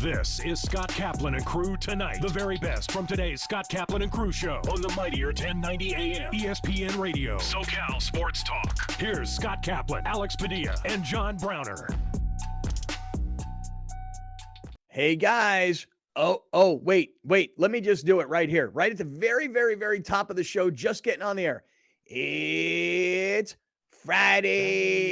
This is Scott Kaplan and Crew Tonight. The very best from today's Scott Kaplan and Crew show on the mightier 1090 AM ESPN Radio. SoCal Sports Talk. Here's Scott Kaplan, Alex Padilla, and John Browner. Hey, guys. Wait. Let me just do it right here. Right at the very, very, very top of the show, just getting on the air. It's Friday.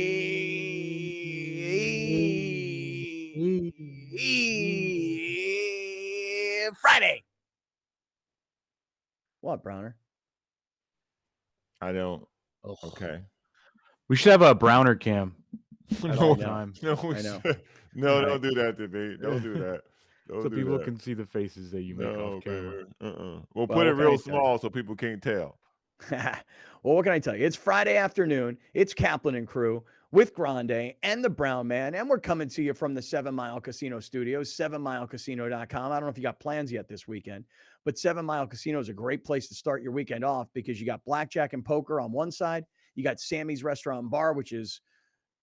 What, Browner? I don't. Okay. We should have a Browner cam. No, time. No, I know. No, don't do that to me. Don't do that. So people can see the faces that you make off camera. We'll put it real small so people can't tell. Well, what can I tell you? It's Friday afternoon. It's Kaplan and Crew with Grande and the Brown Man, and we're coming to you from the 7 Mile Casino Studios, 7milecasino.com. I don't know if you got plans yet this weekend, but 7 Mile Casino is a great place to start your weekend off because you got blackjack and poker on one side. You got Sammy's Restaurant and Bar, which is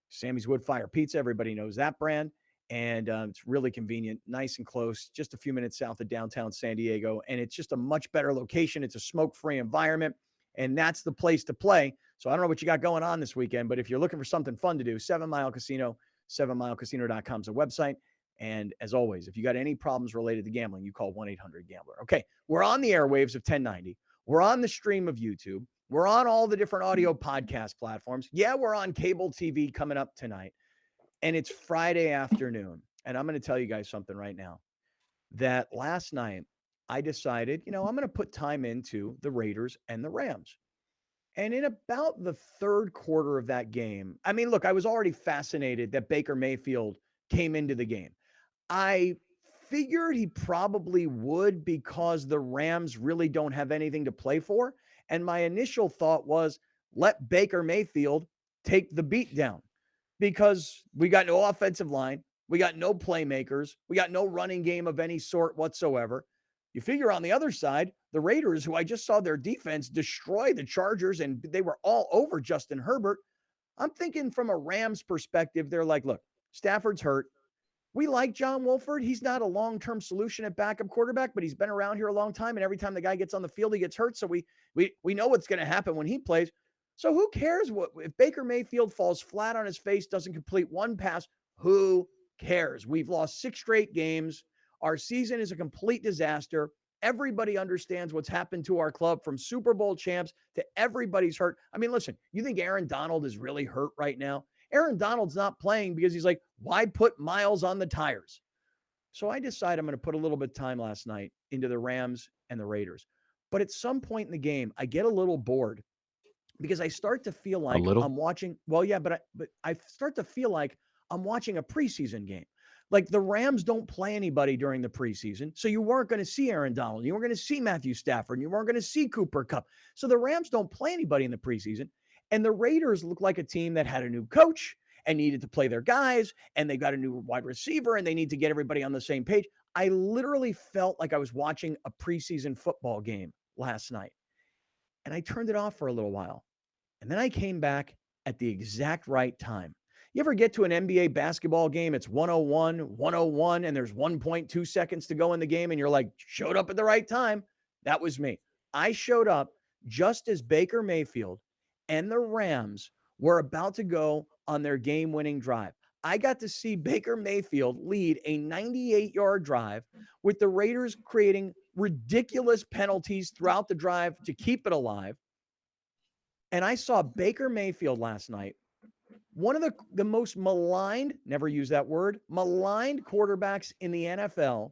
Sammy's Wood Fire Pizza. Everybody knows that brand. And it's really convenient, nice and close, just a few minutes south of downtown San Diego. And it's just a much better location. It's a smoke-free environment, and that's the place to play. So I don't know what you got going on this weekend, but if you're looking for something fun to do, 7 Mile Casino, 7milecasino.com is a website. And as always, if you got any problems related to gambling, you call 1-800-GAMBLER. Okay, we're on the airwaves of 1090. We're on the stream of YouTube. We're on all the different audio podcast platforms. Yeah, we're on cable TV coming up tonight. And it's Friday afternoon. And I'm going to tell you guys something right now. That last night, I decided, I'm going to put time into the Raiders and the Rams. And in about the third quarter of that game, I mean, look, I was already fascinated that Baker Mayfield came into the game. I figured he probably would because the Rams really don't have anything to play for. And my initial thought was, let Baker Mayfield take the beat down. Because we got no offensive line, we got no playmakers, we got no running game of any sort whatsoever. You figure on the other side, the Raiders, who I just saw their defense destroy the Chargers, and they were all over Justin Herbert. I'm thinking from a Rams perspective, they're like, look, Stafford's hurt. We like John Wolford. He's not a long-term solution at backup quarterback, but he's been around here a long time, and every time the guy gets on the field, he gets hurt. So we know what's going to happen when he plays. So who cares if Baker Mayfield falls flat on his face, doesn't complete one pass? Who cares? We've lost 6 straight games. Our season is a complete disaster. Everybody understands what's happened to our club, from Super Bowl champs to everybody's hurt. I mean, listen, you think Aaron Donald is really hurt right now? Aaron Donald's not playing because he's like, why put miles on the tires? So I decided I'm going to put a little bit of time last night into the Rams and the Raiders. But at some point in the game, I get a little bored. Because I start to feel like I'm watching. Well, yeah, but I start to feel like I'm watching a preseason game. Like the Rams don't play anybody during the preseason, so you weren't going to see Aaron Donald, you weren't going to see Matthew Stafford, and you weren't going to see Cooper Kupp. So the Rams don't play anybody in the preseason, and the Raiders look like a team that had a new coach and needed to play their guys, and they got a new wide receiver, and they need to get everybody on the same page. I literally felt like I was watching a preseason football game last night. And I turned it off for a little while. And then I came back at the exact right time. You ever get to an NBA basketball game, it's 101, and there's 1.2 seconds to go in the game, and you're like, showed up at the right time? That was me. I showed up just as Baker Mayfield and the Rams were about to go on their game-winning drive. I got to see Baker Mayfield lead a 98-yard drive with the Raiders creating ridiculous penalties throughout the drive to keep it alive. And I saw Baker Mayfield last night, one of the most maligned, never use that word, maligned quarterbacks in the NFL,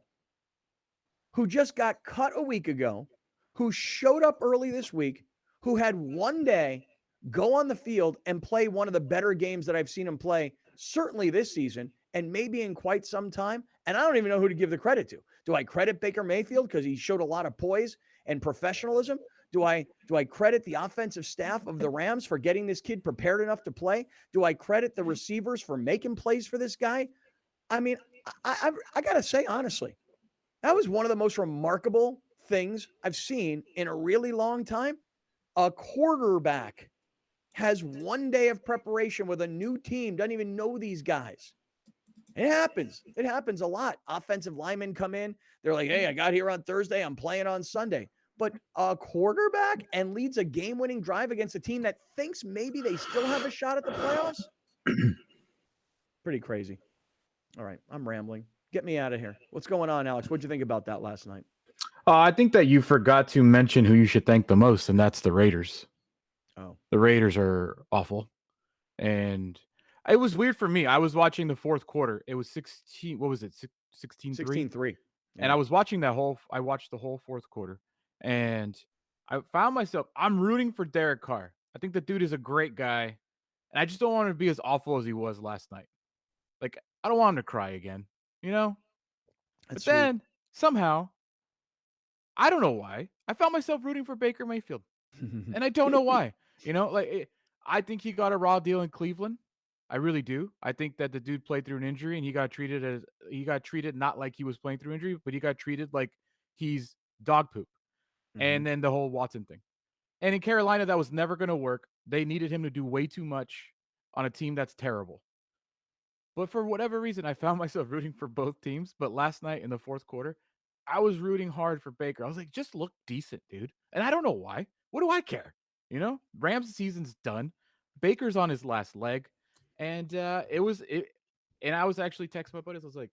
who just got cut a week ago, who showed up early this week, who had one day go on the field and play one of the better games that I've seen him play, certainly this season, and maybe in quite some time. And I don't even know who to give the credit to. Do I credit Baker Mayfield because he showed a lot of poise and professionalism? Do I credit the offensive staff of the Rams for getting this kid prepared enough to play? Do I credit the receivers for making plays for this guy? I mean, I got to say, honestly, that was one of the most remarkable things I've seen in a really long time. A quarterback has one day of preparation with a new team, doesn't even know these guys, It happens. It happens a lot. Offensive linemen come in. They're like, hey, I got here on Thursday. I'm playing on Sunday. But a quarterback and leads a game-winning drive against a team that thinks maybe they still have a shot at the playoffs? Pretty crazy. All right, I'm rambling. Get me out of here. What's going on, Alex? What'd you think about that last night? I think that you forgot to mention who you should thank the most, and that's the Raiders. Oh. The Raiders are awful. And it was weird for me. I was watching the fourth quarter. It was 16. What was it? 16-3? 16-3. Yeah. And I was watching I watched the whole fourth quarter. And I found myself, I'm rooting for Derek Carr. I think the dude is a great guy. And I just don't want him to be as awful as he was last night. Like, I don't want him to cry again, you know? That's but then, somehow, I don't know why, I found myself rooting for Baker Mayfield. And I don't know why. You know, I think he got a raw deal in Cleveland. I really do. I think that the dude played through an injury and he got treated not like he was playing through injury, but he got treated like he's dog poop. And then the whole Watson thing. And in Carolina, that was never going to work. They needed him to do way too much on a team that's terrible. But for whatever reason, I found myself rooting for both teams. But last night in the fourth quarter, I was rooting hard for Baker. I was like, just look decent, dude. And I don't know why. What do I care? You know, Rams' season's done. Baker's on his last leg. And and I was actually texting my buddies. I was like,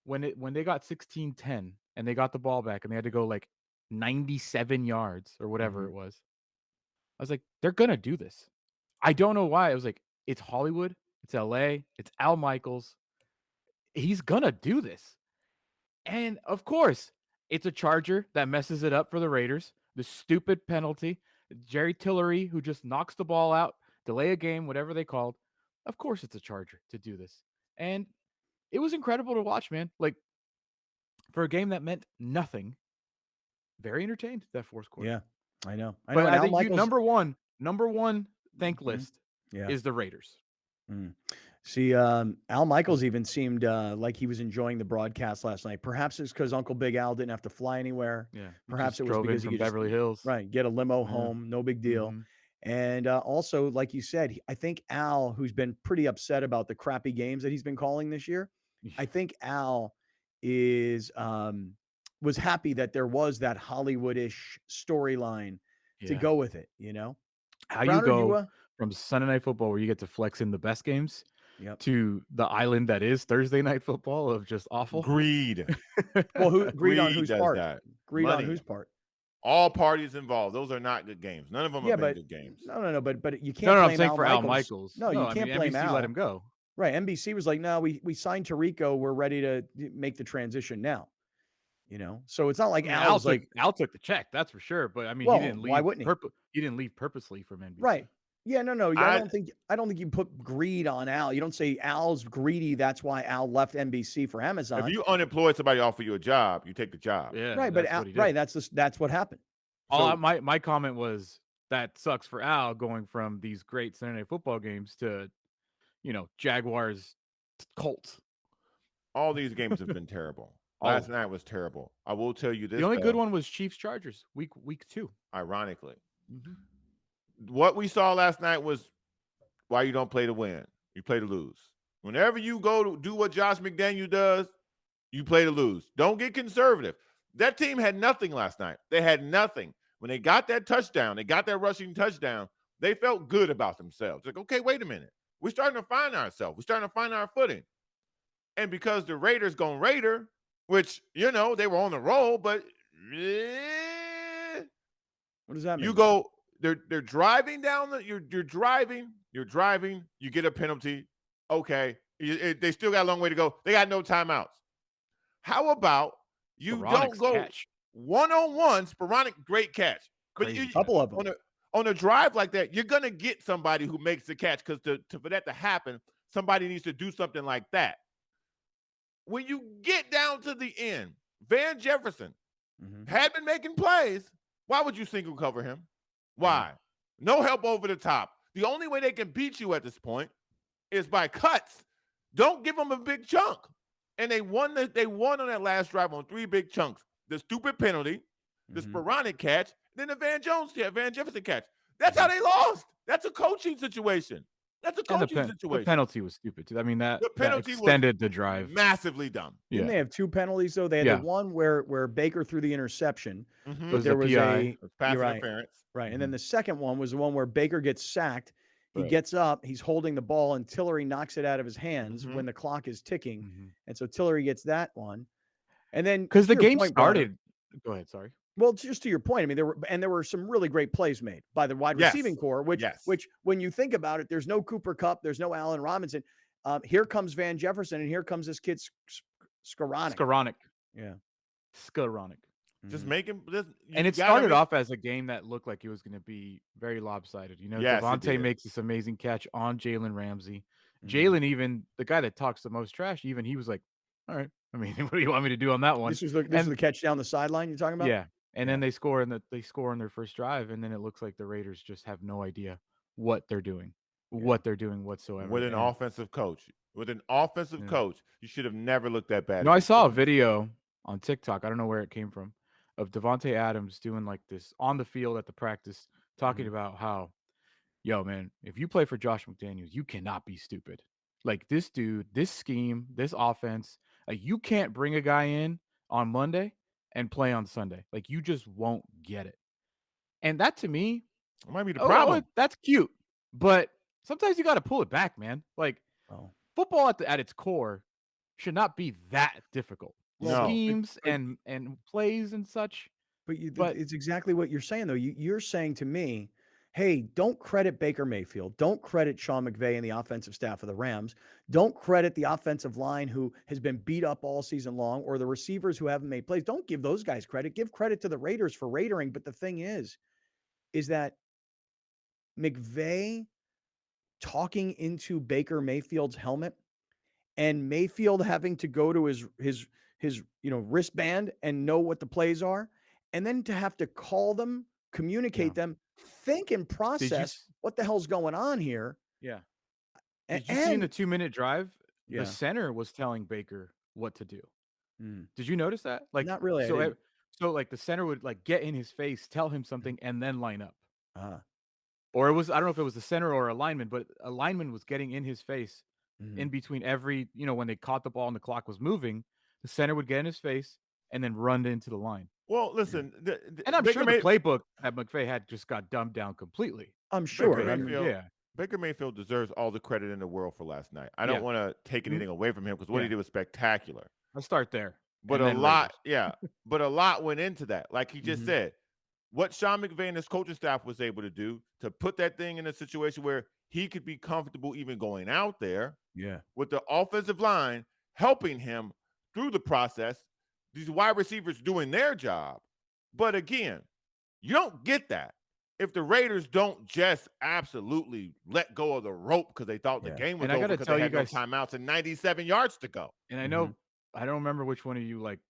when they got 16-10 and they got the ball back and they had to go like 97 yards or whatever it was, I was like, they're going to do this. I don't know why. I was like, it's Hollywood. It's LA. It's Al Michaels. He's going to do this. And of course, it's a Charger that messes it up for the Raiders. The stupid penalty. Jerry Tillery, who just knocks the ball out, delay a game, whatever they called. Of course, it's a Charger to do this. And it was incredible to watch, man. Like, for a game that meant nothing, very entertained that fourth quarter. Yeah, I know. But I think number one thank list is the Raiders. See, Al Michaels even seemed like he was enjoying the broadcast last night. Perhaps it's because Uncle Big Al didn't have to fly anywhere. Yeah. Perhaps it was because he could Beverly Hills. Right, get a limo home, no big deal. And also, like you said, I think Al, who's been pretty upset about the crappy games that he's been calling this year, I think Al is was happy that there was that Hollywood-ish storyline to go with it, you know? How Browner, you go from Sunday Night Football where you get to flex in the best games to the island that is Thursday Night Football of just awful. Greed. Well, greed on whose part? That. Greed on whose part? All parties involved. Those are not good games. None of them have been good games. No. But you can't. No, blame I'm saying Al for Michaels. Al Michaels. No, you can't blame NBC Al. Let him go. Right. NBC was like, no, we signed Tirico. We're ready to make the transition now. You know, so it's not like Al took the check. That's for sure. But I mean, he didn't leave. Why wouldn't he? He didn't leave purposely from NBC. Right. Yeah. No. I don't think you put greed on Al. You don't say Al's greedy. That's why Al left NBC for Amazon. If you unemployed, somebody offer you a job, you take the job. Yeah. Right. But Al, that's what happened. My comment was that sucks for Al going from these great Sunday Night Football games to, Jaguars, Colts. All these games have been terrible. Last night was terrible. I will tell you this. The only good one was Chiefs Chargers week 2. Ironically, what we saw last night was why you don't play to win. You play to lose. Whenever you go to do what Josh McDaniel does, you play to lose. Don't get conservative. That team had nothing last night. They had nothing. When they got that touchdown, they got that rushing touchdown, they felt good about themselves. Like, okay, wait a minute. We're starting to find ourselves. We're starting to find our footing. And because the Raiders gone Raider, which, they were on the roll, but what does that mean? You go, they're driving down you're driving, you get a penalty. Okay. They still got a long way to go. They got no timeouts. How about you don't go catch. One-on-one, sporadic, great catch. But a couple of them. On a drive like that, you're going to get somebody who makes the catch because for that to happen, somebody needs to do something like that. When you get down to the end, Van Jefferson had been making plays. Why would you single cover him? Why? No help over the top. The only way they can beat you at this point is by cuts. Don't give them a big chunk. And they won on that last drive on 3 big chunks. The stupid penalty, the sporadic catch, then the Van Jefferson catch. That's how they lost. That's a coaching situation. That's a And coaching the situation. penalty was stupid too. I mean, The that penalty was extended the drive. massively dumb. Didn't Yeah. they have 2 penalties though? They had the Yeah. one where Baker threw the interception, It but was there the was PI. Pass you're right. interference. Right. And then Mhm. the second one was the one where Baker gets sacked. He Right. gets up, he's holding the ball, and Tillery knocks it out of his hands Mhm. when the clock is ticking. Mhm. And so Tillery gets that one. And then 'Cause to the your game point, Bronner, started. Go ahead, sorry. well, just to your point, I mean, there were some really great plays made by the wide receiving Yes. core, Yes. which when you think about it, there's no Cooper Kupp, there's no Allen Robinson. Here comes Van Jefferson, and here comes this kid Skoranek. Skoranek. Yeah. Skoranek. Just Mhm. make him. And You it gotta started make. off as a game that looked like it was gonna be very lopsided. You know, Yes, it Devontae did. makes this amazing catch on Jalen Ramsey. Mhm. Jalen, even the guy that talks the most trash, even he was like, "All right. I mean, what do you want me to do on that one?" This was the And catch down the sideline you're talking about? yeah, and Yeah. then they score on their first drive, and then it looks like the Raiders just have no idea what they're doing, whatsoever. With an And offensive coach. With an offensive yeah. coach, you should have never looked that bad. You know, I against saw a Philly. video on TikTok. I don't know where it came from, of Devontae Adams doing like this on the field at the practice, talking Mhm. about how, yo, man, if you play for Josh McDaniels, you cannot be stupid. Like this dude, this scheme, this offense, like you can't bring a guy in on Monday and play on Sunday. Like you just won't get it. And that to me, It might be the oh, problem. that's cute. But sometimes you got to pull it back, man. Like Oh. football at its core should not be that difficult. Well, No. Schemes but and plays and such. But it's exactly what you're saying, though. You're saying to me, hey, don't credit Baker Mayfield. Don't credit Sean McVay and the offensive staff of the Rams. Don't credit the offensive line who has been beat up all season long or the receivers who haven't made plays. Don't give those guys credit. Give credit to the Raiders for raidering. But the thing is that McVay talking into Baker Mayfield's helmet and Mayfield having to go to his wristband and know what the plays are, and then to have to call them, yeah. communicate them, think and Did you process what the hell's going on here. yeah. And, Did you see in the 2-minute drive, the yeah, center was telling Baker what to do? mm, Did you notice that? Like not really. I so didn't. so like the center would like get in his face, tell him something, and then line up. Uh, Or it was I don't know if it was the center or a lineman, but a lineman was getting in his face mhm. in between every, when they caught the ball and the clock was moving, the center would get in his face and then run into the line. Well, listen, And I'm Baker sure the playbook that McVay had just got dumbed down completely. I'm Baker sure. I mean, Mayfield. Yeah. Baker Mayfield deserves all the credit in the world for last night. I Yeah. don't want to take anything away from him because what he Yeah. did was spectacular. Let's start there. But and a then lot, Raiders. yeah, but a lot went into that. Like he just Mhm. said, what Sean McVay and his coaching staff was able to do to put that thing in a situation where he could be comfortable even going out there Yeah. with the offensive line helping him through the process, these wide receivers doing their job. But again, you don't get that if the Raiders don't just absolutely let go of the rope because they thought the Yeah. game was And I over gotta because tell they you had no guys, timeouts and 97 yards to go. and I Mhm. know I don't remember which one of you like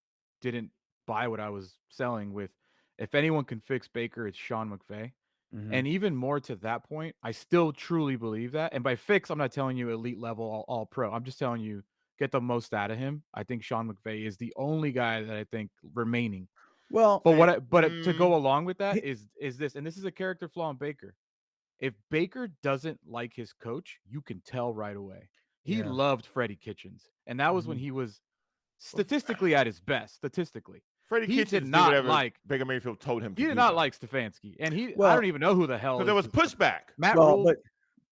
didn't buy what I was selling with. If anyone can fix Baker, it's Sean McVay. Mhm. And even more to that point, I still truly believe that. And by fix, I'm not telling you elite level all pro. I'm just telling you get the most out of him. I think Sean McVay is the only guy that I think remaining. Well, But to go along with that he- is this, and this is a character flaw in Baker. If Baker doesn't like his coach, you can tell right away. He Yeah. loved Freddie Kitchens, and that was when Mhm. he was statistically at his best. Statistically, Freddie he Kitchens did did not whatever like Baker Mayfield told him to he do. did not like Stefanski, and I Well- don't even know who the hell because there was is pushback. Matt well, Rule.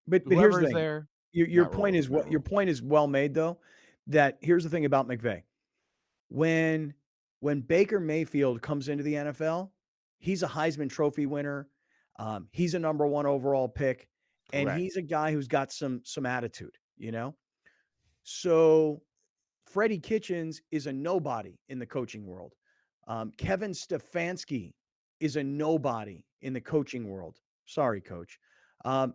but here's Whoever the is thing. there, Your Matt point Rule, is Matt your Rule. point is well made, though. That here's the thing about McVay. When Baker Mayfield comes into the NFL, he's a Heisman Trophy winner. He's a number 1 overall pick, and Correct. he's a guy who's got some attitude. So Freddie Kitchens is a nobody in the coaching world. Kevin Stefanski is a nobody in the coaching world. Sorry, coach.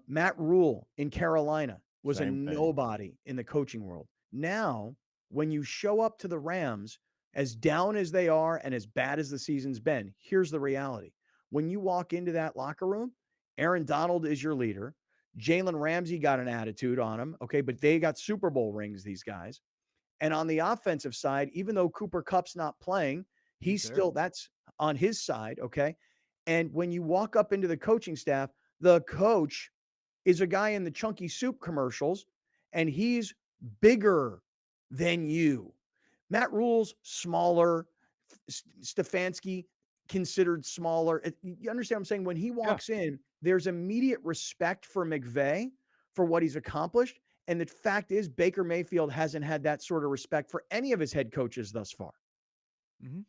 Matt Rule in Carolina was Same a thing. nobody in the coaching world. Now, when you show up to the Rams, as down as they are and as bad as the season's been, here's the reality. When you walk into that locker room, Aaron Donald is your leader. Jalen Ramsey got an attitude on him, okay, but they got Super Bowl rings, these guys. And on the offensive side, even though Cooper Kupp's not playing, he's there. still that's on his side, okay? And when you walk up into the coaching staff, the coach is a guy in the Chunky Soup commercials, and he's bigger than you. Matt Rule's smaller. Stefanski considered smaller. You understand what I'm saying? When he walks in, there's immediate respect for McVay for what he's accomplished. And the fact is, Baker Mayfield hasn't had that sort of respect for any of his head coaches thus far. Mm-hmm.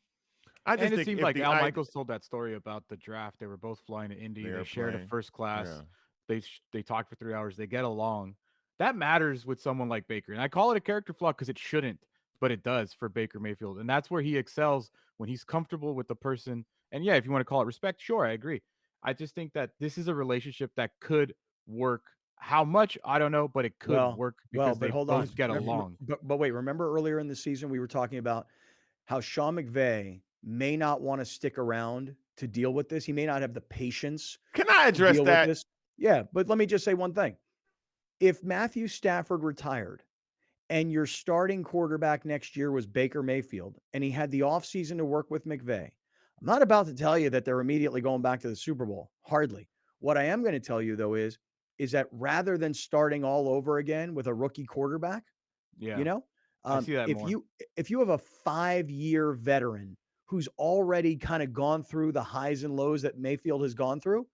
I just And it think seemed if like the Al Michaels told that story about the draft. They were both flying to Indy. They shared a airplane, first class. yeah. They talked for 3 hours. They get along. That matters with someone like Baker. And I call it a character flaw because it shouldn't, but it does for Baker Mayfield. And that's where he excels, when he's comfortable with the person. And yeah, if you want to call it respect, sure, I agree. I just think that this is a relationship that could work. How much, I don't know, but it could work because but they hold both on. get along. But wait, remember earlier in the season we were talking about how Sean McVay may not want to stick around to deal with this. He may not have the patience Can I to address deal with that? this. Yeah, but let me just say one thing. If Matthew Stafford retired and your starting quarterback next year was Baker Mayfield, and he had the offseason to work with McVay, I'm not about to tell you that they're immediately going back to the Super Bowl. Hardly. What I am going to tell you, though, is that rather than starting all over again with a rookie quarterback, Yeah, you know, I see that more. if you have a 5-year veteran who's already kind of gone through the highs and lows that Mayfield has gone through,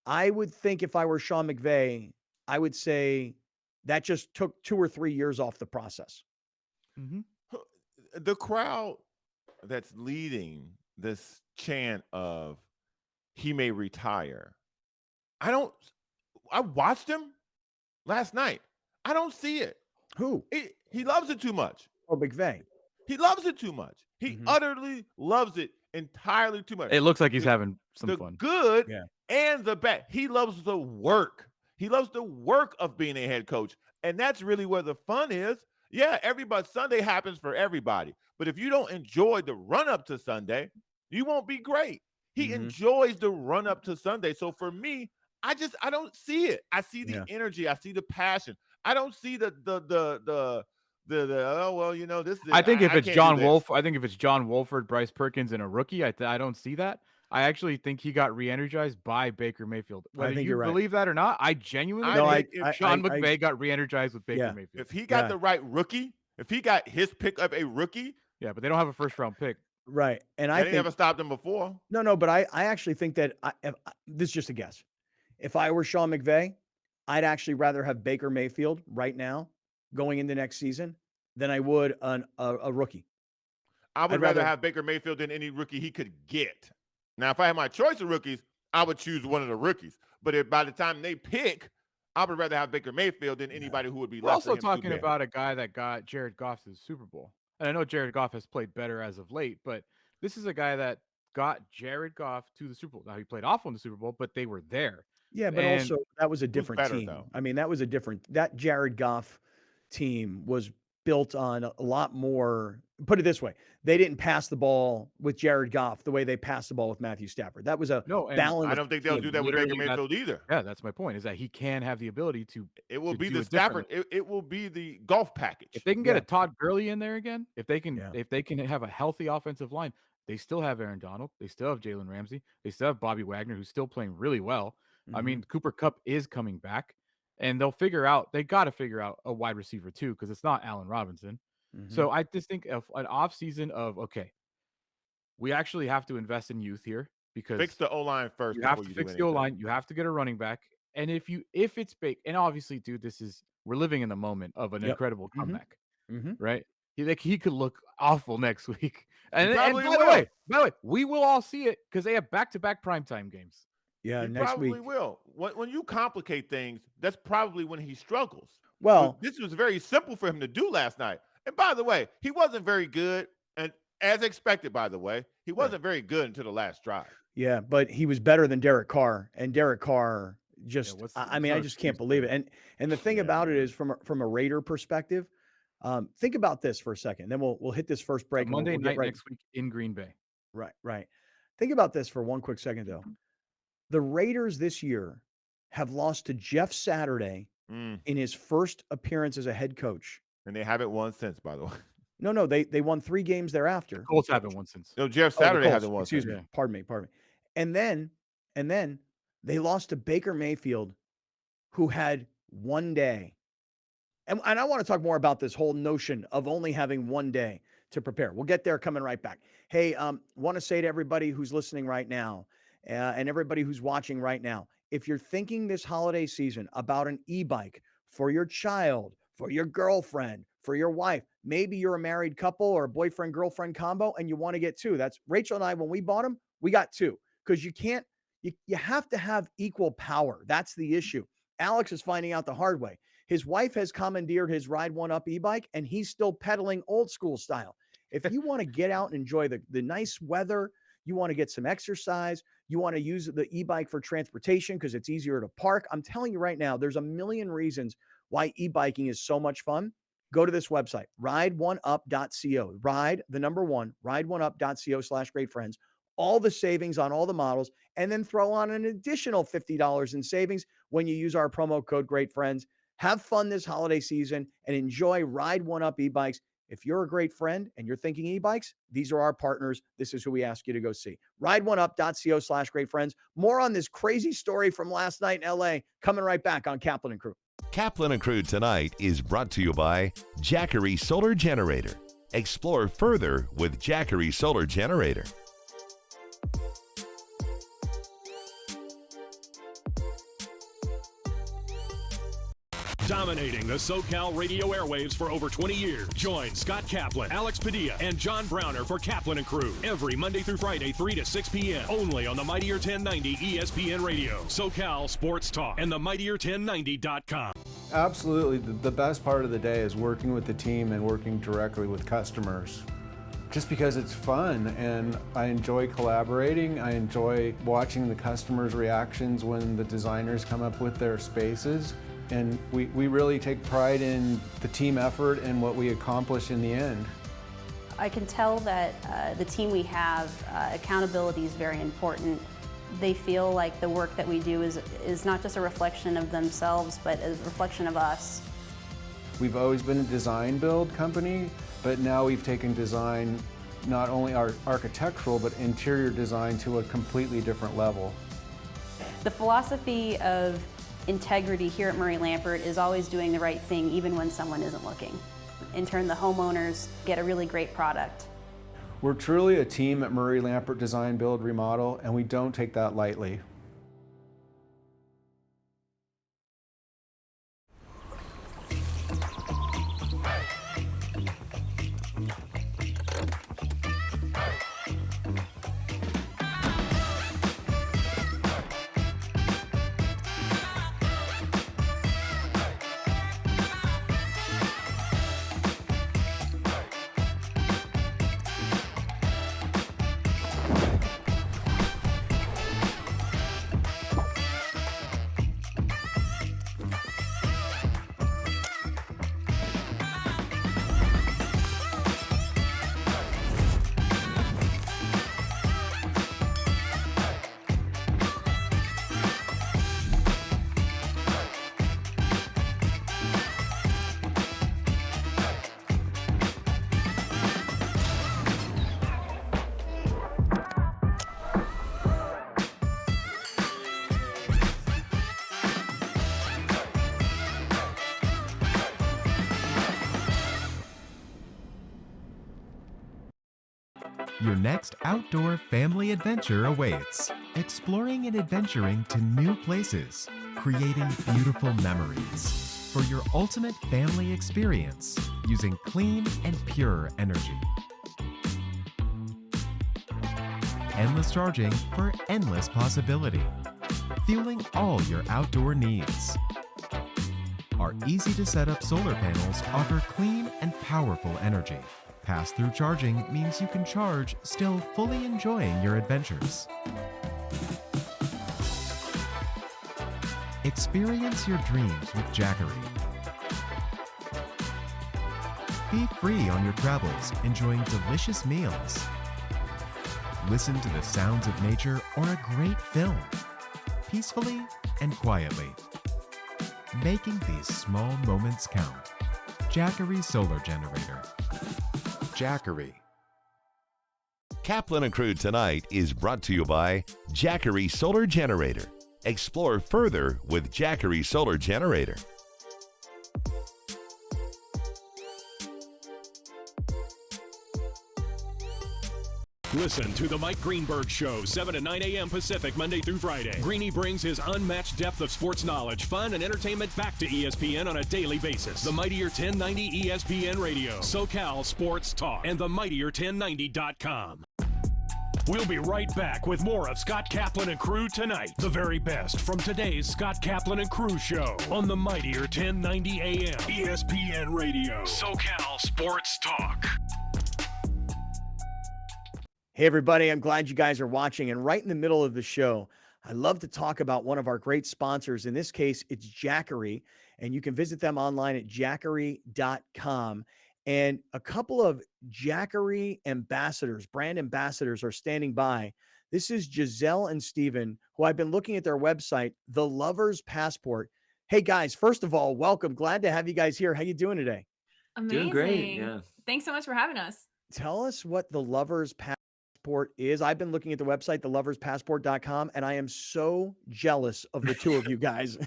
I would think if I were Sean McVay, I would say that just took 2 or 3 years off the process. Mm-hmm. The crowd that's leading this chant of he may retire. I watched him last night. I don't see it. Who? He loves it too much. Oh, McVay. He loves it too much. He utterly loves it entirely too much. It looks like he's having some fun. The good and the bad. He loves the work. He loves the work of being a head coach. And that's really where the fun is. Yeah, Sunday happens for everybody. But if you don't enjoy the run-up to Sunday, you won't be great. He enjoys the run-up to Sunday. So for me, I don't see it. I see the energy. I see the passion. I don't see the oh, well, you know, this is I think if it's John Wolf, I think if it's John Wolford, Bryce Perkins, and a rookie, I don't see that. I actually think he got re-energized by Baker Mayfield. Whether you believe that or not, I genuinely think Sean McVay got re-energized with Baker Mayfield. If he got the right rookie, if he got his pick of a rookie. Yeah, but they don't have a first-round pick. Right. And I think never stopped him before. No, but I actually think that this is just a guess. If I were Sean McVay, I'd actually rather have Baker Mayfield right now going into next season than I would a rookie. I would rather have Baker Mayfield than any rookie he could get. Now, if I had my choice of rookies, I would choose one of the rookies. But by the time they pick, I would rather have Baker Mayfield than anybody who would be left. We're also talking about a guy that got Jared Goff to the Super Bowl. And I know Jared Goff has played better as of late, but this is a guy that got Jared Goff to the Super Bowl. Now, he played awful in the Super Bowl, but they were there. Yeah, but also that was a different team. Though. I mean, that Jared Goff team was built on a lot more. Put it this way, they didn't pass the ball with Jared Goff the way they passed the ball with Matthew Stafford. That was a balance. I don't think they'll do that with Baker Mayfield either. Yeah, that's my point, is that he can have the ability to. It will be the Stafford. It will be the golf package. If they can get a Todd Gurley in there again, if they can have a healthy offensive line, they still have Aaron Donald. They still have Jalen Ramsey. They still have Bobby Wagner, who's still playing really well. I mean, Cooper Kupp is coming back, and they got to figure out a wide receiver too, because it's not Allen Robinson. So I just think of an offseason of, okay, we actually have to invest in youth here, because fix the O-line first. You have to fix the O-line. You have to get a running back. And if it's big, and obviously, dude, we're living in the moment of an incredible comeback, right? He could look awful next week. And by the way, we will all see it because they have back-to-back primetime games. Yeah, he next probably week. will. When you complicate things, that's probably when he struggles. Well, this was very simple for him to do last night. And by the way, he wasn't very good. And as expected, by the way, he wasn't very good until the last drive. Yeah, but he was better than Derek Carr. And Derek Carr just, I just can't believe it. And the thing about it is, from a Raider perspective, think about this for a second. Then we'll hit this first break. Monday night next week in Green Bay. Right. Think about this for one quick second, though. The Raiders this year have lost to Jeff Saturday in his first appearance as a head coach. And they haven't won since, by the way. No, they won 3 games thereafter. The Colts haven't won since. No, Jeff Saturday hasn't won. Excuse me. Pardon me. And then they lost to Baker Mayfield who had one day. And I want to talk more about this whole notion of only having one day to prepare. We'll get there coming right back. Hey, want to say to everybody who's listening right now and everybody who's watching right now, if you're thinking this holiday season about an e-bike for your child, for your girlfriend, for your wife, maybe you're a married couple or a boyfriend-girlfriend combo and you want to get two. That's Rachel and I, when we bought them, we got two because you have to have equal power. That's the issue. Alex is finding out the hard way. His wife has commandeered his Ride One Up e-bike, and he's still pedaling old school style. If you want to get out and enjoy the nice weather, you want to get some exercise, you want to use the e-bike for transportation because it's easier to park. I'm telling you right now, there's a million reasons why e-biking is so much fun. Go to this website, ride1up.co. Ride1up.co/greatfriends. All the savings on all the models, and then throw on an additional $50 in savings when you use our promo code GreatFriends. Have fun this holiday season and enjoy Ride One Up e-bikes. If you're a great friend and you're thinking e-bikes, these are our partners. This is who we ask you to go see. Ride1up.co/greatfriends. More on this crazy story from last night in LA coming right back on Kaplan and Crew. Kaplan and Crew tonight is brought to you by Jackery Solar Generator. Explore further with Jackery Solar Generator. Dominating the SoCal radio airwaves for over 20 years. Join Scott Kaplan, Alex Padilla, and John Browner for Kaplan and Crew every Monday through Friday, 3 to 6 p.m. only on the Mightier 1090 ESPN Radio, SoCal Sports Talk, and the Mightier1090.com. Absolutely. The best part of the day is working with the team and working directly with customers. Just because it's fun and I enjoy collaborating. I enjoy watching the customers' reactions when the designers come up with their spaces. And we really take pride in the team effort and what we accomplish in the end. I can tell that the team we have, accountability is very important. They feel like the work that we do is not just a reflection of themselves, but a reflection of us. We've always been a design build company, but now we've taken design, not only architectural, but interior design to a completely different level. The philosophy of integrity here at Murray Lampert is always doing the right thing even when someone isn't looking. In turn, the homeowners get a really great product. We're truly a team at Murray Lampert Design, Build, Remodel, and we don't take that lightly. Your next outdoor family adventure awaits. Exploring and adventuring to new places, creating beautiful memories for your ultimate family experience using clean and pure energy. Endless charging for endless possibility, fueling all your outdoor needs. Our easy to set up solar panels offer clean and powerful energy. Pass-through charging means you can charge still fully enjoying your adventures. Experience your dreams with Jackery. Be free on your travels, enjoying delicious meals. Listen to the sounds of nature or a great film, peacefully and quietly. Making these small moments count. Jackery Solar Generator. Jackery. Kaplan and Crew tonight is brought to you by Jackery Solar Generator. Explore further with Jackery Solar Generator. Listen to the Mike Greenberg Show, 7 to 9 a.m. Pacific, Monday through Friday. Greeny brings his unmatched depth of sports knowledge, fun, and entertainment back to ESPN on a daily basis. The Mightier 1090 ESPN Radio, SoCal Sports Talk, and the Mightier1090.com. We'll be right back with more of Scott Kaplan and crew tonight. The very best from today's Scott Kaplan and crew show on the Mightier 1090 AM, ESPN Radio, SoCal Sports Talk. Hey, everybody, I'm glad you guys are watching. And right in the middle of the show, I love to talk about one of our great sponsors. In this case, it's Jackery, and you can visit them online at jackery.com. And a couple of Jackery ambassadors, brand ambassadors, are standing by. This is Giselle and Steven, who I've been looking at their website, The Lover's Passport. Hey, guys, first of all, welcome. Glad to have you guys here. How you doing today? Amazing. Doing great, yeah. Thanks so much for having us. Tell us what The Lover's Passport is. I've been looking at the website, theloverspassport.com, and I am so jealous of the two of you guys.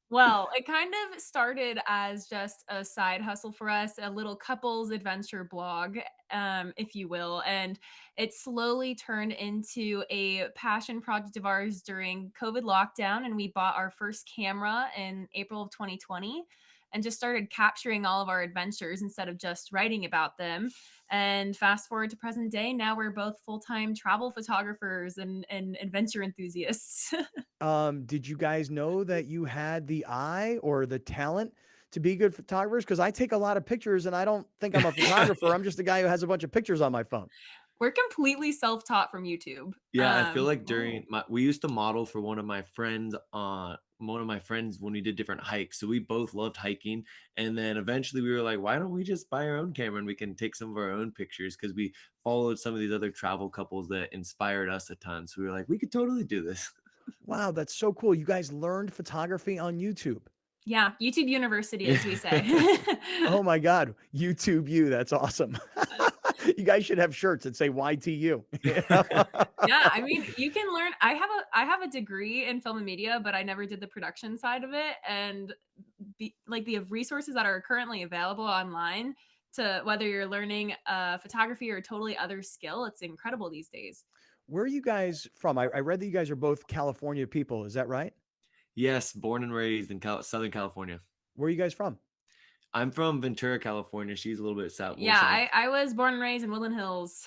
Well, it kind of started as just a side hustle for us, a little couples adventure blog, if you will. And it slowly turned into a passion project of ours during COVID lockdown. And we bought our first camera in April of 2020 and just started capturing all of our adventures instead of just writing about them. And fast forward to present day, now we're both full-time travel photographers and adventure enthusiasts. Did you guys know that you had the eye or the talent to be good photographers? Because I take a lot of pictures and I don't think I'm a photographer. I'm just a guy who has a bunch of pictures on my phone. We're completely self-taught from YouTube. Yeah, I feel like we used to model for one of my friends when we did different hikes. So we both loved hiking. And then eventually we were like, why don't we just buy our own camera and we can take some of our own pictures? Because we followed some of these other travel couples that inspired us a ton. So we were like, we could totally do this. Wow, that's so cool. You guys learned photography on YouTube. Yeah, YouTube University, as we say. Oh my God, YouTube you. That's awesome. You guys should have shirts that say YTU. Yeah, I mean, you can learn. I have a degree in film and media, but I never did the production side of it. And the resources that are currently available online to whether you're learning photography or a totally other skill, it's incredible these days. Where are you guys from? I read that you guys are both California people. Is that right? Yes, born and raised in Southern California. Where are you guys from? I'm from Ventura, California. She's a little bit south. Yeah, I was born and raised in Woodland Hills.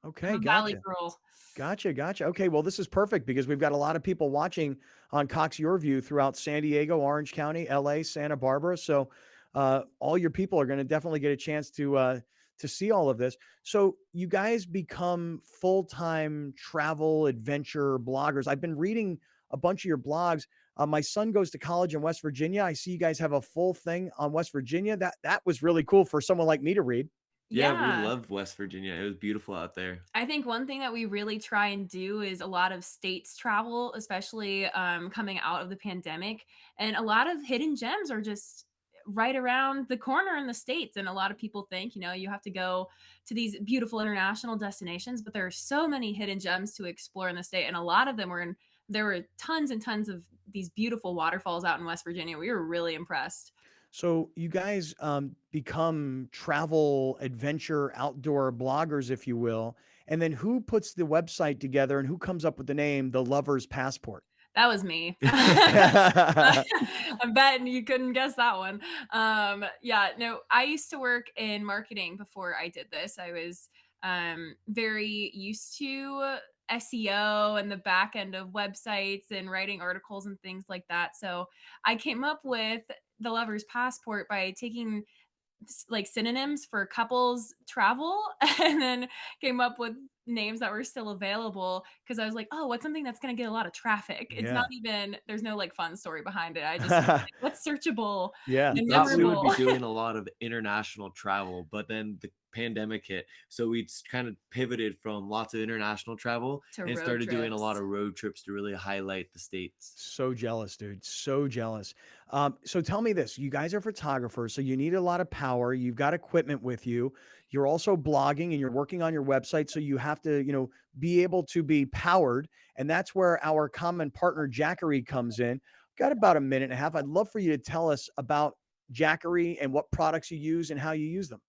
Okay, Valley girl. Gotcha. Okay, well, this is perfect because we've got a lot of people watching on Cox Your View throughout San Diego, Orange County, LA, Santa Barbara. So all your people are going to definitely get a chance to see all of this. So you guys become full-time travel adventure bloggers. I've been reading a bunch of your blogs. My son goes to college in West Virginia. I see you guys have a full thing on West Virginia. That was really cool for someone like me to read. Yeah, we loved West Virginia. It was beautiful out there. I think one thing that we really try and do is a lot of states travel, especially coming out of the pandemic. And a lot of hidden gems are just right around the corner in the States. And a lot of people think, you have to go to these beautiful international destinations, but there are so many hidden gems to explore in the state. And a lot of them there were tons and tons of these beautiful waterfalls out in West Virginia. We were really impressed. So you guys become travel, adventure, outdoor bloggers, if you will. And then who puts the website together and who comes up with the name, The Lover's Passport? That was me. I'm betting you couldn't guess that one. I used to work in marketing before I did this. I was very used to SEO and the back end of websites and writing articles and things like that. So I came up with The Lover's Passport by taking synonyms for couples travel and then came up with names that were still available because I was like, oh, what's something that's going to get a lot of traffic? It's not even, there's no fun story behind it. I just what's searchable and memorable. We would be doing a lot of international travel, but then the pandemic hit, so we kind of pivoted from lots of international travel and started doing a lot of road trips to really highlight the states. So jealous, dude. So jealous. So tell me this, you guys are photographers, so you need a lot of power. You've got equipment with you. You're also blogging and you're working on your website. So you have to, be able to be powered. And that's where our common partner, Jackery, comes in. Got about a minute and a half. I'd love for you to tell us about Jackery and what products you use and how you use them.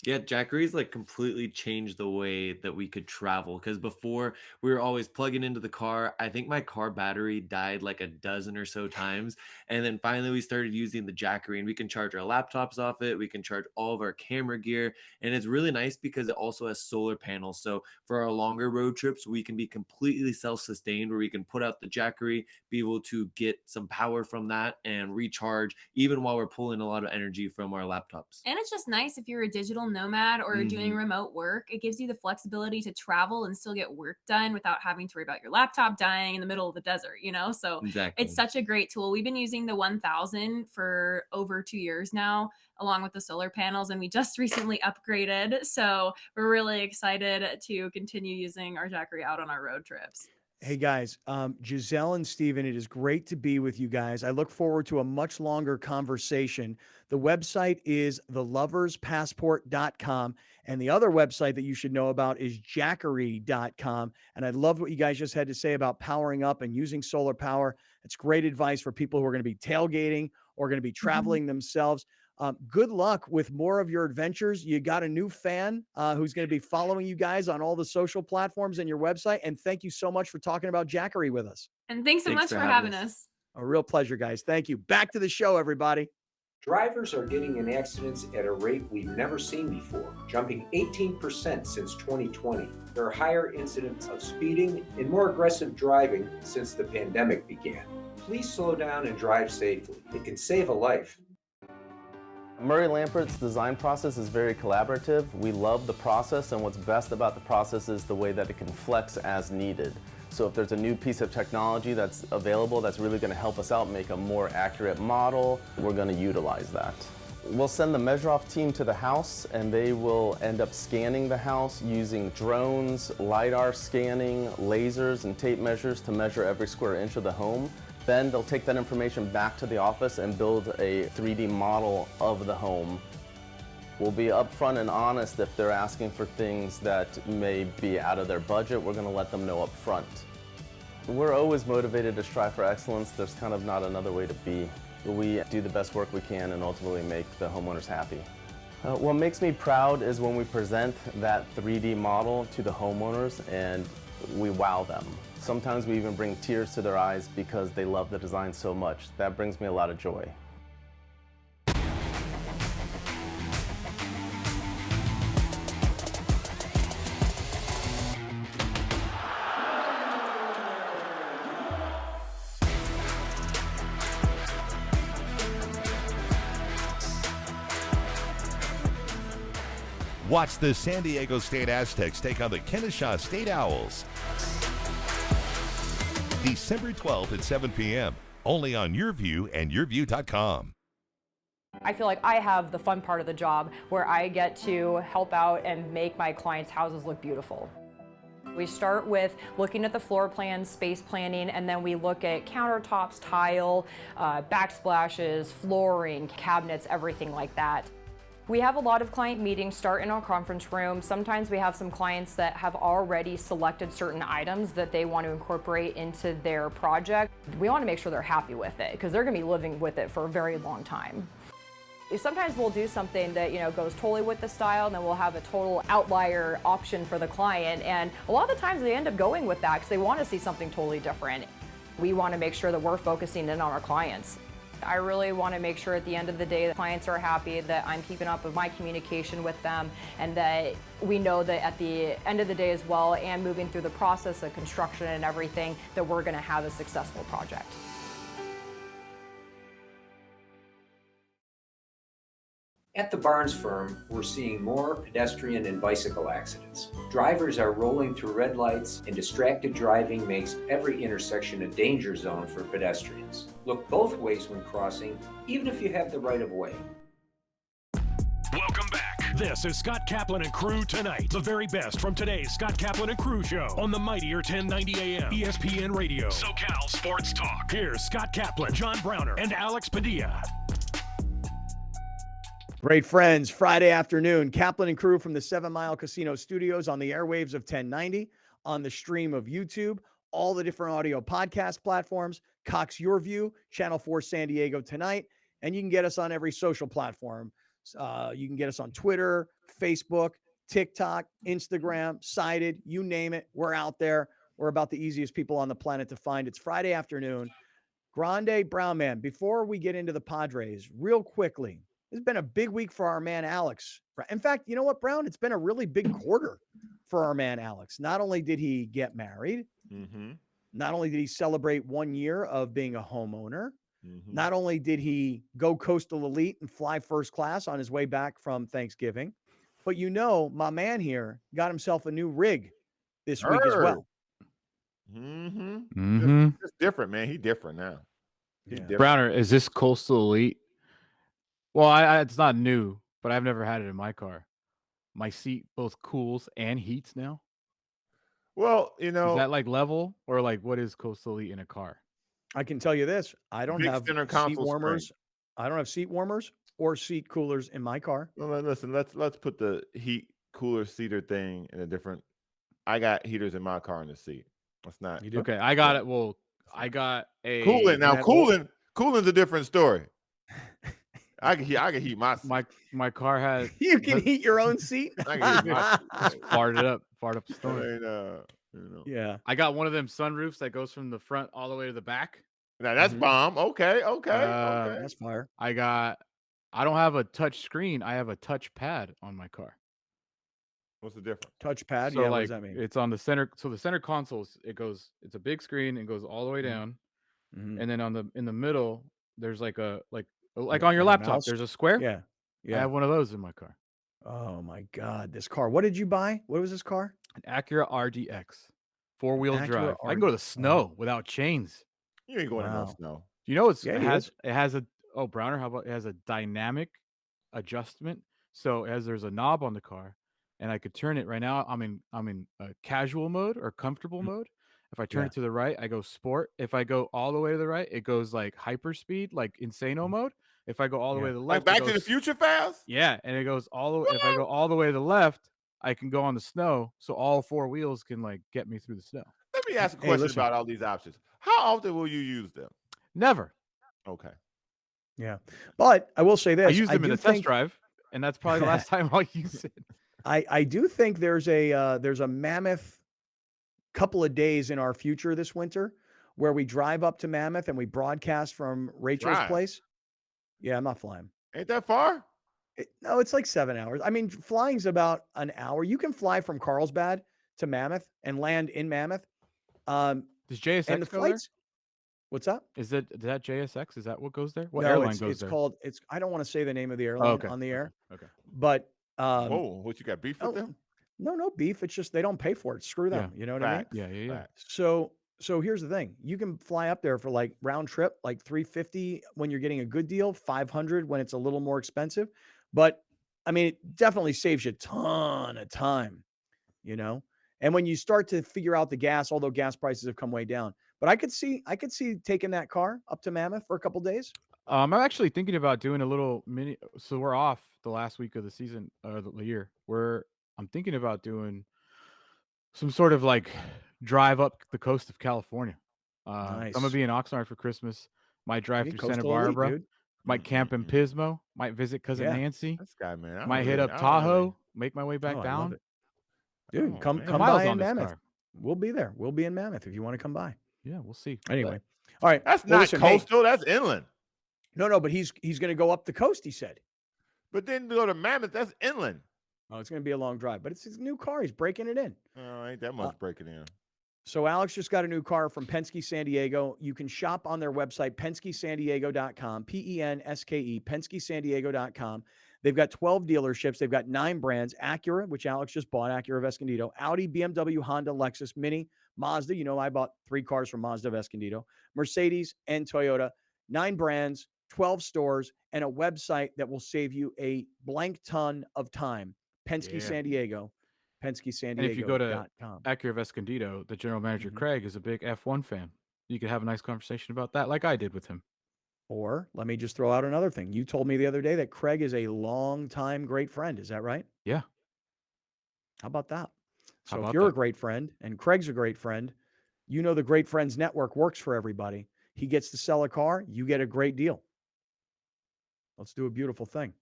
Yeah, Jackery's like completely changed the way that we could travel because before we were always plugging into the car. I think my car battery died like a dozen or so times. And then finally we started using the Jackery and we can charge our laptops off it. We can charge all of our camera gear. And it's really nice because it also has solar panels. So for our longer road trips, we can be completely self-sustained where we can put out the Jackery, be able to get some power from that and recharge even while we're pulling a lot of energy from our laptops. And it's just nice if you're a digital nomad or doing remote work. It gives you the flexibility to travel and still get work done without having to worry about your laptop dying in the middle of the desert, So Exactly. it's such a great tool. We've been using the 1000 for over 2 years now, along with the solar panels, and we just recently upgraded. So we're really excited to continue using our Jackery out on our road trips. Hey guys, Giselle and Steven, it is great to be with you guys. I look forward to a much longer conversation. The website is theloverspassport.com, and the other website that you should know about is jackery.com. And I loved what you guys just had to say about powering up and using solar power. It's great advice for people who are going to be tailgating or going to be traveling themselves. Good luck with more of your adventures. You got a new fan who's going to be following you guys on all the social platforms and your website. And thank you so much for talking about Jackery with us. And thanks so much for having us. A real pleasure, guys. Thank you. Back to the show, everybody. Drivers are getting in accidents at a rate we've never seen before, jumping 18% since 2020. There are higher incidents of speeding and more aggressive driving since the pandemic began. Please slow down and drive safely. It can save a life. Murray Lampert's design process is very collaborative. We love the process, and what's best about the process is the way that it can flex as needed. So if there's a new piece of technology that's available that's really going to help us out, make a more accurate model, we're going to utilize that. We'll send the measure-off team to the house, and they will end up scanning the house using drones, LiDAR scanning, lasers, and tape measures to measure every square inch of the home. Then they'll take that information back to the office and build a 3D model of the home. We'll be upfront and honest if they're asking for things that may be out of their budget. We're going to let them know up front. We're always motivated to strive for excellence. There's kind of not another way to be. We do the best work we can and ultimately make the homeowners happy. What makes me proud is when we present that 3D model to the homeowners and we wow them. Sometimes we even bring tears to their eyes because they love the design so much. That brings me a lot of joy. Watch the San Diego State Aztecs take on the Kennesaw State Owls. December 12th at 7 p.m. only on YourView and YourView.com. I feel like I have the fun part of the job where I get to help out and make my clients' houses look beautiful. We start with looking at the floor plan, space planning, and then we look at countertops, tile, backsplashes, flooring, cabinets, everything like that. We have a lot of client meetings start in our conference room. Sometimes we have some clients that have already selected certain items that they want to incorporate into their project. We want to make sure they're happy with it because they're going to be living with it for a very long time. Sometimes we'll do something that goes totally with the style, and then we'll have a total outlier option for the client. And a lot of the times they end up going with that because they want to see something totally different. We want to make sure that we're focusing in on our clients. I really want to make sure at the end of the day the clients are happy, that I'm keeping up with my communication with them, and that we know that at the end of the day as well, and moving through the process of construction and everything, that we're going to have a successful project. At the Barnes firm, we're seeing more pedestrian and bicycle accidents. Drivers are rolling through red lights, and distracted driving makes every intersection a danger zone for pedestrians. Look both ways when crossing, even if you have the right of way. Welcome back. This is Scott Kaplan and Crew Tonight. The very best from today's Scott Kaplan and Crew show on the mightier 1090 AM ESPN Radio. SoCal Sports Talk. Here's Scott Kaplan, John Browner, and Alex Padilla. Great friends, Friday afternoon, Kaplan and crew from the 7 Mile Casino Studios on the airwaves of 1090, on the stream of YouTube, all the different audio podcast platforms, Cox Your View, Channel 4 San Diego tonight, and you can get us on every social platform. You can get us on Twitter, Facebook, TikTok, Instagram, Cited, you name it. We're out there. We're about the easiest people on the planet to find. It's Friday afternoon. Grande Brown Man, before we get into the Padres, real quickly, it's been a big week for our man Alex. In fact, you know what, Brown? It's been a really big quarter for our man Alex. Not only did he get married, not only did he celebrate 1 year of being a homeowner, not only did he go coastal elite and fly first class on his way back from Thanksgiving, but my man here got himself a new rig this week as well. It's different, man. He different now. Yeah. Browner, is this coastal elite? Well, it's not new, but I've never had it in my car. My seat both cools and heats now. Well, is that like level or like what is coastal elite in a car? I can tell you this: I don't have seat warmers. I don't have seat warmers or seat coolers in my car. Well, listen, let's put the heat cooler seater thing in a different. I got heaters in my car in the seat. That's not okay. I got it. Well, I got a cooling. Now cooling's a different story. I can heat my seat. My car has. You can heat your own seat. I can heat my just fart up the storm. Yeah. I got one of them sunroofs that goes from the front all the way to the back. Now that's bomb. Okay. That's fire. I don't have a touch screen. I have a touch pad on my car. What's the difference? Touchpad. So yeah. What does that mean? It's on the center. So the center console, it's a big screen and goes all the way down. And then in the middle, there's like on your laptop, mouse? there's a square. Yeah. I have one of those in my car. Oh my God, this car. What did you buy? What was this car? An Acura RDX, 4-wheel Acura drive. I can go to the snow without chains. You ain't going to no snow. You know it has a Browner, how about it has a dynamic adjustment. So there's a knob on the car and I could turn it right now. I'm in casual mode or comfortable mode. If I turn it to the right, I go sport. If I go all the way to the right, it goes like hyper speed, like insano mode. If I go all the way to the left, like Back to the Future fast. Yeah, and it goes all the way. If I go all the way to the left, I can go on the snow, so all four wheels can like get me through the snow. Let me ask a question about all these options. How often will you use them? Never. Okay. Yeah, but I will say this: I use them in a test drive, and that's probably the last time I'll use it. I do think there's a mammoth couple of days in our future this winter where we drive up to Mammoth and we broadcast from Rachel's place. Yeah, I'm not flying. Ain't that far? No, it's like 7 hours. I mean, flying's about an hour. You can fly from Carlsbad to Mammoth and land in Mammoth. Does JSX and the go flights? What's up? Is that JSX? Is that what goes there? What No, airline it's goes there? called. I don't want to say the name of the airline on the air. Okay. But whoa, what you got beef with them? No beef. It's just they don't pay for it. Screw them. Yeah. You know what I mean? Yeah. So here's the thing. You can fly up there for like round trip, like $350 when you're getting a good deal, $500 when it's a little more expensive. But I mean, it definitely saves you a ton of time, you know? And when you start to figure out the gas, although gas prices have come way down, but I could see taking that car up to Mammoth for a couple days. I'm actually thinking about doing a little mini. So we're off the last week of the season, the year. I'm thinking about doing some sort of like drive up the coast of California. Nice. I'm gonna be in Oxnard for Christmas. Might drive through Santa Coastal Barbara. elite, dude. Might camp in Pismo. Might visit cousin Nancy. This guy, man. Might hit up Tahoe. Make my way back I down. love it. Dude, come miles by on in this Mammoth. car. We'll be there. We'll be in Mammoth if you want to come by. Yeah, we'll see. Anyway, all right. That's Well, not listen, hey, coastal. That's inland. No, but he's going to go up the coast. He said. But then to go to Mammoth, that's inland. Oh, it's going to be a long drive, but it's his new car. He's breaking it in. Oh, ain't that much breaking in. So Alex just got a new car from Penske San Diego. You can shop on their website, PenskeSanDiego.com, PENSKE, PenskeSanDiego.com. They've got 12 dealerships. They've got 9 brands: Acura, which Alex just bought, Acura of Escondido, Audi, BMW, Honda, Lexus, Mini, Mazda. You know, I bought 3 cars from Mazda of Escondido, Mercedes, and Toyota. 9 brands, 12 stores, and a website that will save you a blank ton of time. Penske San Diego, PenskeSanDiego.com. And if you go to Acura of Escondido, the general manager, Craig, is a big F1 fan. You could have a nice conversation about that like I did with him. Or let me just throw out another thing. You told me the other day that Craig is a longtime great friend. Is that right? Yeah. How about that? How So if about you're a that? great friend and Craig's a great friend, you know the Great Friends Network works for everybody. He gets to sell a car, you get a great deal. Let's do a beautiful thing.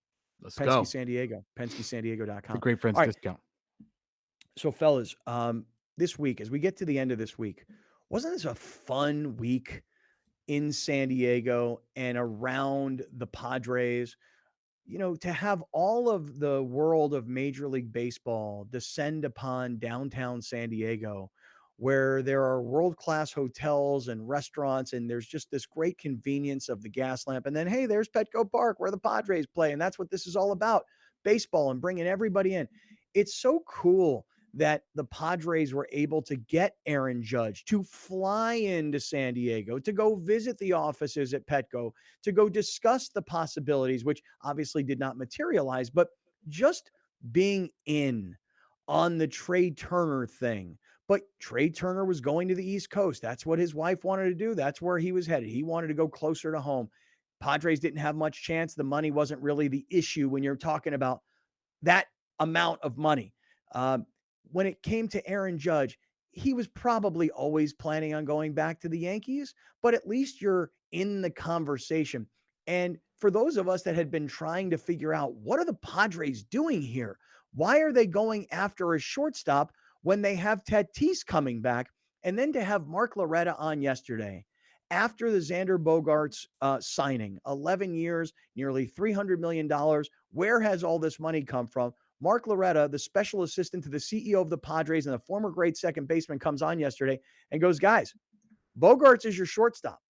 Let's Penske go. San Diego, The PenskeSanDiego.com. Great Friends All right. discount. So, fellas, this week, as we get to the end of this week, wasn't this a fun week in San Diego and around the Padres? You know, to have all of the world of Major League Baseball descend upon downtown San Diego, where there are world class hotels and restaurants, and there's just this great convenience of the gas lamp. And then, hey, there's Petco Park where the Padres play. And that's what this is all about, baseball and bringing everybody in. It's so cool that the Padres were able to get Aaron Judge to fly into San Diego to go visit the offices at Petco, to go discuss the possibilities, which obviously did not materialize, but just being in on the Trey Turner thing. But Trey Turner was going to the East Coast. That's what his wife wanted to do. That's where he was headed. He wanted to go closer to home. Padres didn't have much chance. The money wasn't really the issue when you're talking about that amount of money. When it came to Aaron Judge, he was probably always planning on going back to the Yankees, but at least you're in the conversation. And for those of us that had been trying to figure out what are the Padres doing here? Why are they going after a shortstop when they have Tatis coming back? And then to have Mark Loretta on yesterday after the Xander Bogaerts signing, 11 years, nearly $300 million. Where has all this money come from? Mark Loretta, the special assistant to the CEO of the Padres and the former great second baseman, comes on yesterday and goes, guys, Bogaerts is your shortstop,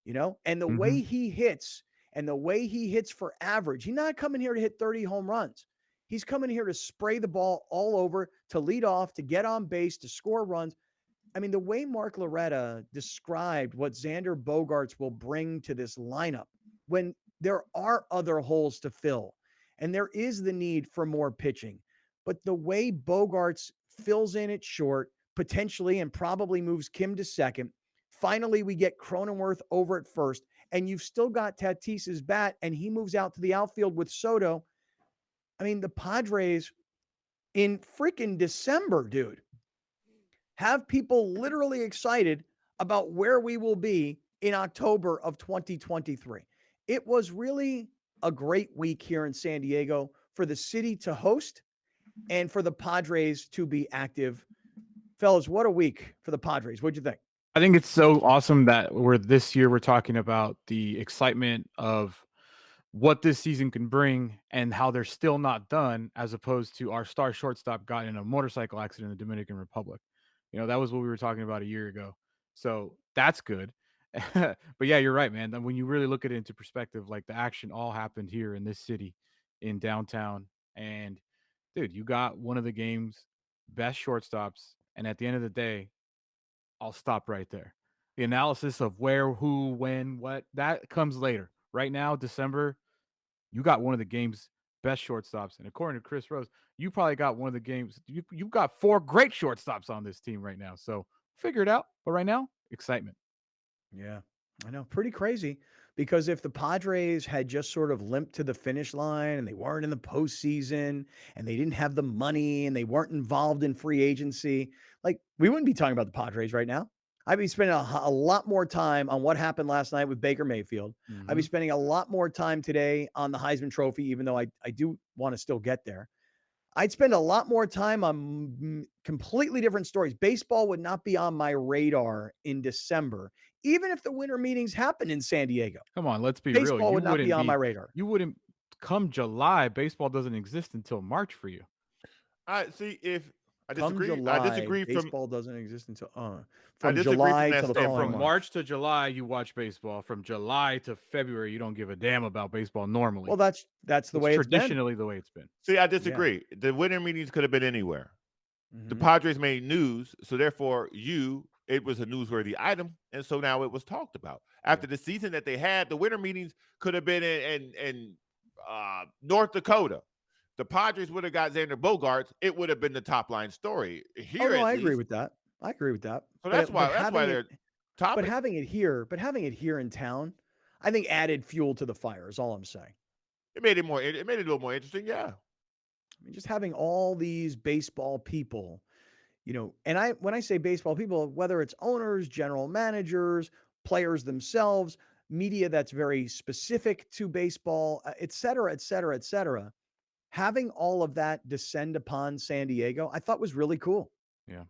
you know, and the way he hits and the way he hits for average, he's not coming here to hit 30 home runs. He's coming here to spray the ball all over, to lead off, to get on base, to score runs. I mean, the way Mark Loretta described what Xander Bogaerts will bring to this lineup when there are other holes to fill and there is the need for more pitching. But the way Bogaerts fills in at short, potentially, and probably moves Kim to second. Finally, we get Cronenworth over at first, and you've still got Tatis's bat, and he moves out to the outfield with Soto. I mean, the Padres in freaking December, dude, have people literally excited about where we will be in October of 2023. It was really a great week here in San Diego for the city to host and for the Padres to be active. Fellas, what a week for the Padres. What'd you think? I think it's so awesome that we're talking about the excitement of what this season can bring and how they're still not done, as opposed to our star shortstop got in a motorcycle accident in the Dominican Republic. You know, that was what we were talking about a year ago. So that's good. But yeah, you're right, man. When you really look at it into perspective, like the action all happened here in this city, in downtown. And dude, you got one of the game's best shortstops. And at the end of the day, I'll stop right there. The analysis of where, who, when, what, that comes later. Right now, December, you got one of the game's best shortstops. And according to Chris Rose, you probably got one of the game's, you've got 4 great shortstops on this team right now. So figure it out. But right now, excitement. Yeah, I know. Pretty crazy because if the Padres had just sort of limped to the finish line and they weren't in the postseason and they didn't have the money and they weren't involved in free agency, like we wouldn't be talking about the Padres right now. I'd be spending a lot more time on what happened last night with Baker Mayfield. I'd be spending a lot more time today on the Heisman Trophy, even though I do want to still get there. I'd spend a lot more time on completely different stories. Baseball would not be on my radar in December, even if the winter meetings happen in San Diego. Come on, let's be real. Baseball would not be on my radar. You wouldn't come July. Baseball doesn't exist until March for you. I see. If I Come disagree, July, I disagree baseball doesn't exist until I from disagree July from to that the So following from month. March to July, you watch baseball. From July to February, you don't give a damn about baseball normally. Well, that's the way it's been. Traditionally the way it's been. See, I disagree. The winter meetings could have been anywhere. The Mhm. Padres made news, so therefore it was a newsworthy item, and so now it was talked about. After the season that they had, the winter meetings could have been in North Dakota. The Padres would have got Xander Bogaerts. It would have been the top line story here. Oh no, at I agree least. with that. I agree with that. So that's why having they're but topic. having it here in town, I think added fuel to the fire is all I'm saying. It made it a little more interesting. Yeah. I mean, just having all these baseball people, and when I say baseball people, whether it's owners, general managers, players themselves, media that's very specific to baseball, et cetera, et cetera, et cetera, having all of that descend upon San Diego, I thought was really cool. Yeah.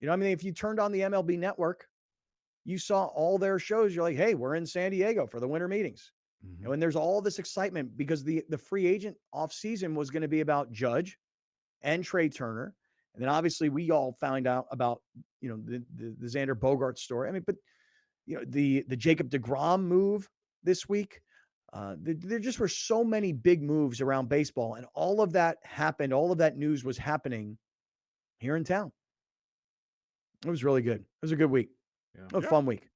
I mean, if you turned on the MLB network, you saw all their shows. You're like, hey, we're in San Diego for the winter meetings. Mhm. And there's all this excitement because the free agent offseason was going to be about Judge and Trey Turner. And then obviously we all found out about, the Xander Bogaerts story. I mean, but the Jacob deGrom move this week. There just were so many big moves around baseball, and all of that happened. All of that news was happening here in town. It was really good. It was a good week. Yeah. A fun week.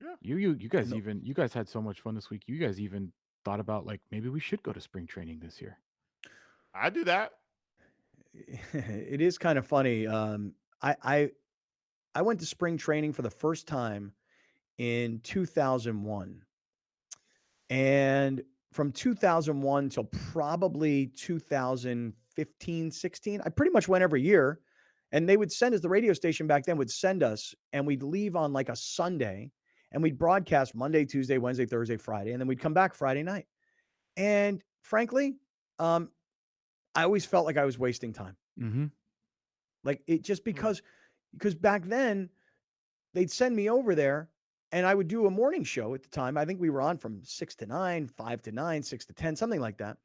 Yeah. You guys had so much fun this week. You guys even thought about like maybe we should go to spring training this year. I do that. It is kind of funny. I went to spring training for the first time in 2001. And from 2001 till probably 2015, 16, I pretty much went every year. And they would send us, the radio station back then would send us, and we'd leave on like a Sunday, and we'd broadcast Monday, Tuesday, Wednesday, Thursday, Friday, and then we'd come back Friday night. And frankly, I always felt like I was wasting time. Mm-hmm. Like it just because back then they'd send me over there and I would do a morning show at the time. I think we were on from 6 to 9, 5 to 9, 6 to 10, something like that.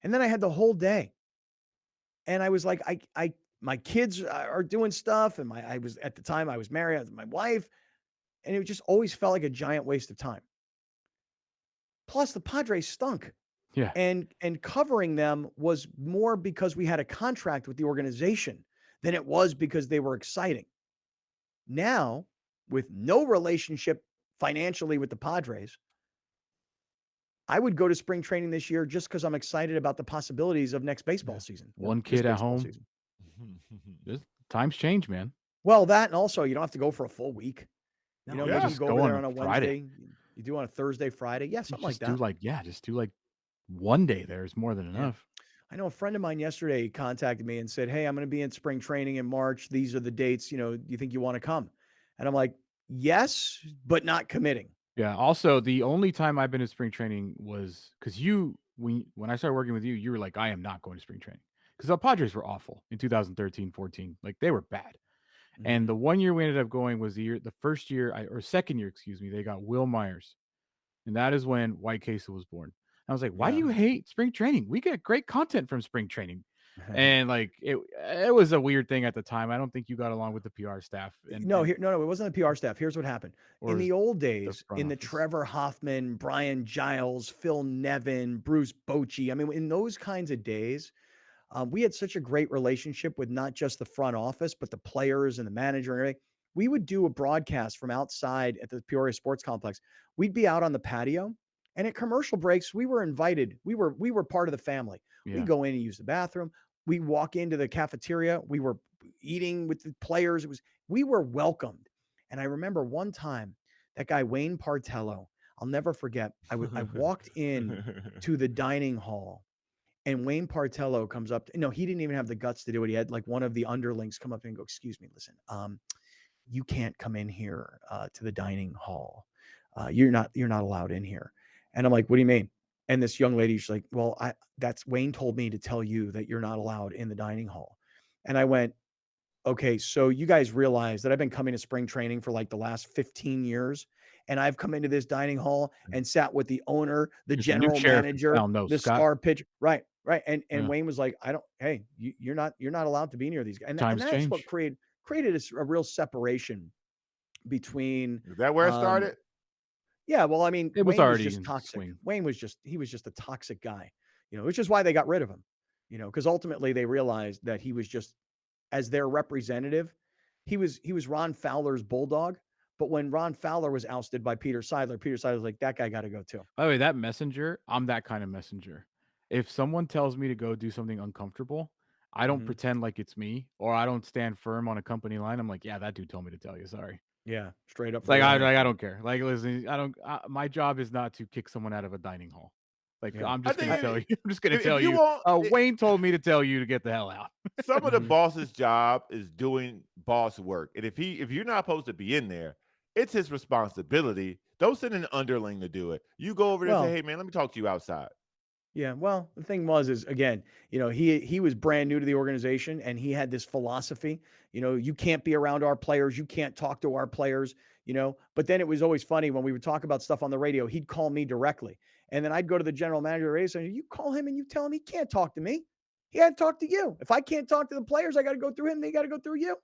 And then I had the whole day. And I was like, my kids are doing stuff. And I was, at the time I was married with my wife, and it just always felt like a giant waste of time. Plus the Padres stunk. Yeah. And covering them was more because we had a contract with the organization than it was because they were exciting. Now, with no relationship financially with the Padres, I would go to spring training this year just because I'm excited about the possibilities of next baseball season. One kid at home. Times change, man. Well, that, and also you don't have to go for a full week. No, maybe you just go go over there on on a Friday. Wednesday. You do on a Thursday, Friday. Yeah, something like that. Just do like one day there is more than enough. I know a friend of mine yesterday contacted me and said, hey, I'm going to be in spring training in March. These are the dates. Do you think you want to come? And I'm like, yes, but not committing. Yeah. Also, the only time I've been to spring training was because when I started working with you, you were like, I am not going to spring training because the Padres were awful in 2013, 14. Like they were bad. And the one year we ended up going was the second year, excuse me, they got Will Myers. And that is when White Queso was born. I was like, why do you hate spring training? We get great content from spring training. And like it was a weird thing at the time. I don't think you got along with the PR staff. No, it wasn't the PR staff. Here's what happened. In the old days, in the Trevor Hoffman, Brian Giles, Phil Nevin, Bruce Bochy, I mean, in those kinds of days, we had such a great relationship with not just the front office, but the players and the manager and everything. We would do a broadcast from outside at the Peoria Sports Complex. We'd be out on the patio, and at commercial breaks, we were invited. We were part of the family. Yeah. We go in and use the bathroom. We walk into the cafeteria. We were eating with the players. We were welcomed. And I remember one time that guy, Wayne Partello, I'll never forget. I walked in to the dining hall, and Wayne Partello comes up. No, he didn't even have the guts to do it. He had like one of the underlings come up and go, excuse me, listen, you can't come in here to the dining hall. You're not allowed in here. And I'm like, what do you mean? And this young lady, she's like, well, that's Wayne told me to tell you that you're not allowed in the dining hall. And I went, okay, so you guys realize that I've been coming to spring training for like the last 15 years. And I've come into this dining hall and sat with the owner, the general manager, the star pitcher. Right. And Wayne was like, you're not allowed to be near these guys. And that's what created a real separation between. Is that where it started? Yeah, well, I mean, it was Wayne already was just toxic. Wayne was just a toxic guy, which is why they got rid of him, because ultimately they realized that he was just, as their representative, he was Ron Fowler's bulldog. But when Ron Fowler was ousted by Peter Seidler was like, that guy got to go too. By the way, that messenger, I'm that kind of messenger. If someone tells me to go do something uncomfortable, I don't pretend like it's me, or I don't stand firm on a company line. I'm like, yeah, that dude told me to tell you. Sorry. Yeah, straight up. Like For I don't care. Like, listen, I don't. My job is not to kick someone out of a dining hall. Like, Yeah. I'm I just gonna think tell you. I'm just gonna if tell you you. want, Wayne told me to tell you to get the hell out. some of the Mhm. boss's job is doing boss work, and if you're not supposed to be in there, it's his responsibility. Don't send an underling to do it. You go over there and say, Well, "Hey, man, let me talk to you outside." yeah. Well, the thing is again, he was brand new to the organization, and he had this philosophy. You can't be around our players, you can't talk to our players. But then it was always funny when we would talk about stuff on the radio. He'd call me directly, and then I'd go to the general manager of the radio station. You call him and you tell him he can't talk to me. He had to talk to you. If I can't talk to the players, I got to go through him. They got to go through you.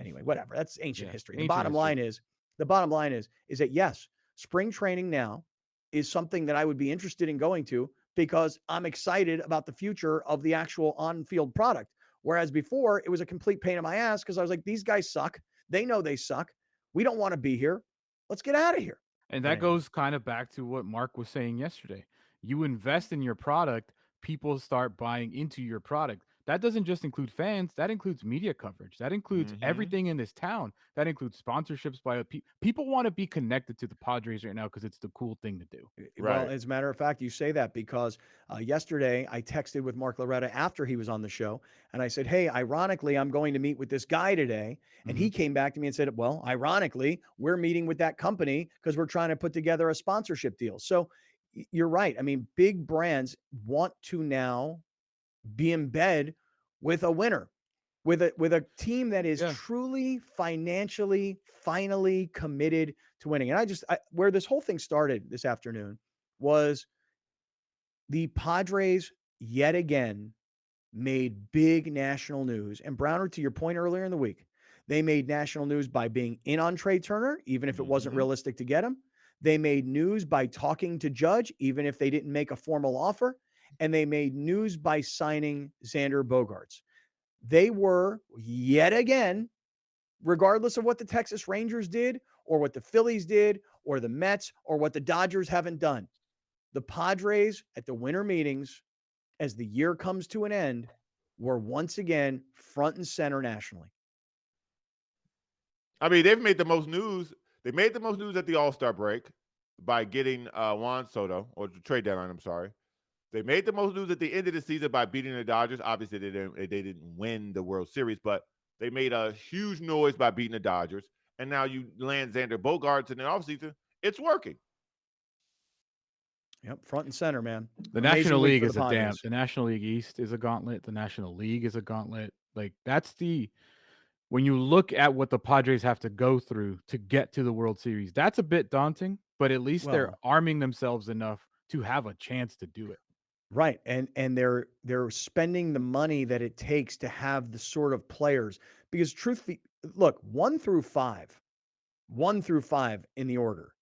Anyway, whatever. That's ancient Yeah, history. ancient history. The bottom line is that yes, spring training now is something that I would be interested in going to because I'm excited about the future of the actual on-field product. Whereas before, it was a complete pain in my ass because I was like, these guys suck. They know they suck. We don't want to be here. Let's get out of here. And But that anyway, goes kind of back to what Mark was saying yesterday. You invest in your product, people start buying into your product. That doesn't just include fans, that includes media coverage. That includes Mm-hmm. everything in this town. That includes sponsorships by people want to be connected to the Padres right now because it's the cool thing to do. well, Right. as a matter of fact, you say that because yesterday I texted with Mark Loretta after he was on the show, and I said, "Hey, ironically, I'm going to meet with this guy today." And Mhm. he came back to me and said, "Well, ironically, we're meeting with that company because we're trying to put together a sponsorship deal." So you're right. I mean, big brands want to now be in bed with a winner, with a team that is Yeah. truly financially finally committed to winning. And where this whole thing started this afternoon was the Padres yet again made big national news. And Browner, to your point earlier in the week, they made national news by being in on Trey Turner, even if it wasn't Mm-hmm. realistic to get him. They made news by talking to Judge, even if they didn't make a formal offer. And they made news by signing Xander Bogaerts. They were yet again, regardless of what the Texas Rangers did or what the Phillies did or the Mets or what the Dodgers haven't done. The Padres at the winter meetings, as the year comes to an end, were once again front and center nationally. I mean, they've made the most news. They made the most news at the All-Star break by getting Juan Soto, or the trade deadline, I'm sorry. They made the most news at the end of the season by beating the Dodgers. Obviously, they didn't win the World Series, but they made a huge noise by beating the Dodgers. And now you land Xander Bogaerts in the offseason. It's working. Yep, front and center, man. The Amazing National week League for is the a damn. Padres. The National League East is a gauntlet. The National League is a gauntlet. Like when you look at what the Padres have to go through to get to the World Series, that's a bit daunting, but at least they're Well, arming themselves enough to have a chance to do it. right. And they're spending the money that it takes to have the sort of players. Because truthfully, look, 1 through 5 in the order,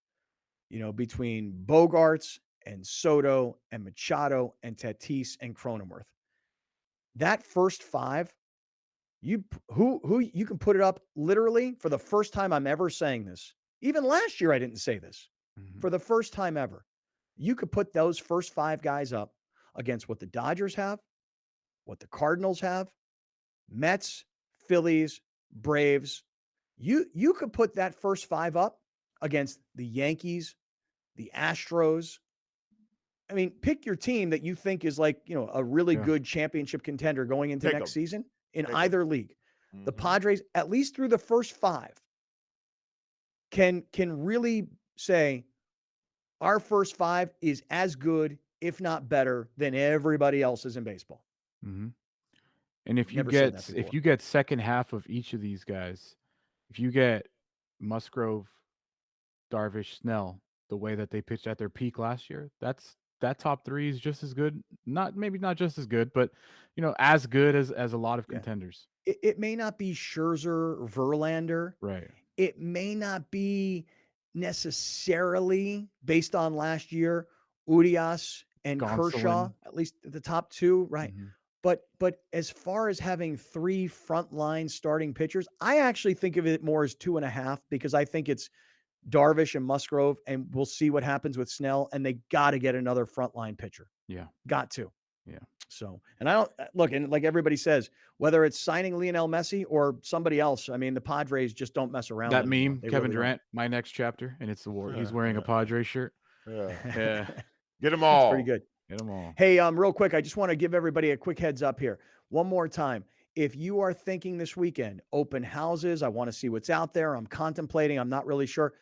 between Bogarts and Soto and Machado and Tatis and Cronenworth. That first 5, who you can put it up literally for the first time I'm ever saying this. Even last year I didn't say this. For the first time ever. You could put those first 5 guys up against what the Dodgers have, what the Cardinals have, Mets, Phillies, Braves. You could put that first 5 up against the Yankees, the Astros. I mean, pick your team that you think is like, a really Yeah. good championship contender going into Take next 'em. season in Take 'em. either league. The Mhm. Padres, at least through the first 5, can really say our first 5 is as good, if not better, than everybody else's in baseball. Mm-hmm. And if you Never said that before. get second half of each of these guys, if you get Musgrove, Darvish, Snell, the way that they pitched at their peak last year, that top 3 is just as good. Maybe not just as good, but as good as a lot of Yeah. contenders. It may not be Scherzer or Verlander. Right. It may not be necessarily based on last year, Urias and Kershaw, Gonsolin. at least the top 2, right? Mhm. But as far as having 3 frontline starting pitchers, I actually think of it more as 2.5 because I think it's Darvish and Musgrove, and we'll see what happens with Snell, and they got to get another frontline pitcher. Yeah. Got to. Yeah. So, and I don't look, and like everybody says, whether it's signing Lionel Messi or somebody else, I mean, the Padres just don't mess around That anymore. meme, They Kevin really don't. Durant, my next chapter, and it's the war. He's wearing a Padres shirt. Yeah. Yeah. Get them It's all. pretty good. Get them all. Hey, real quick, I just want to give everybody a quick heads up here. One more time. If you are thinking this weekend, open houses, I want to see what's out there, I'm contemplating, I'm not really sure,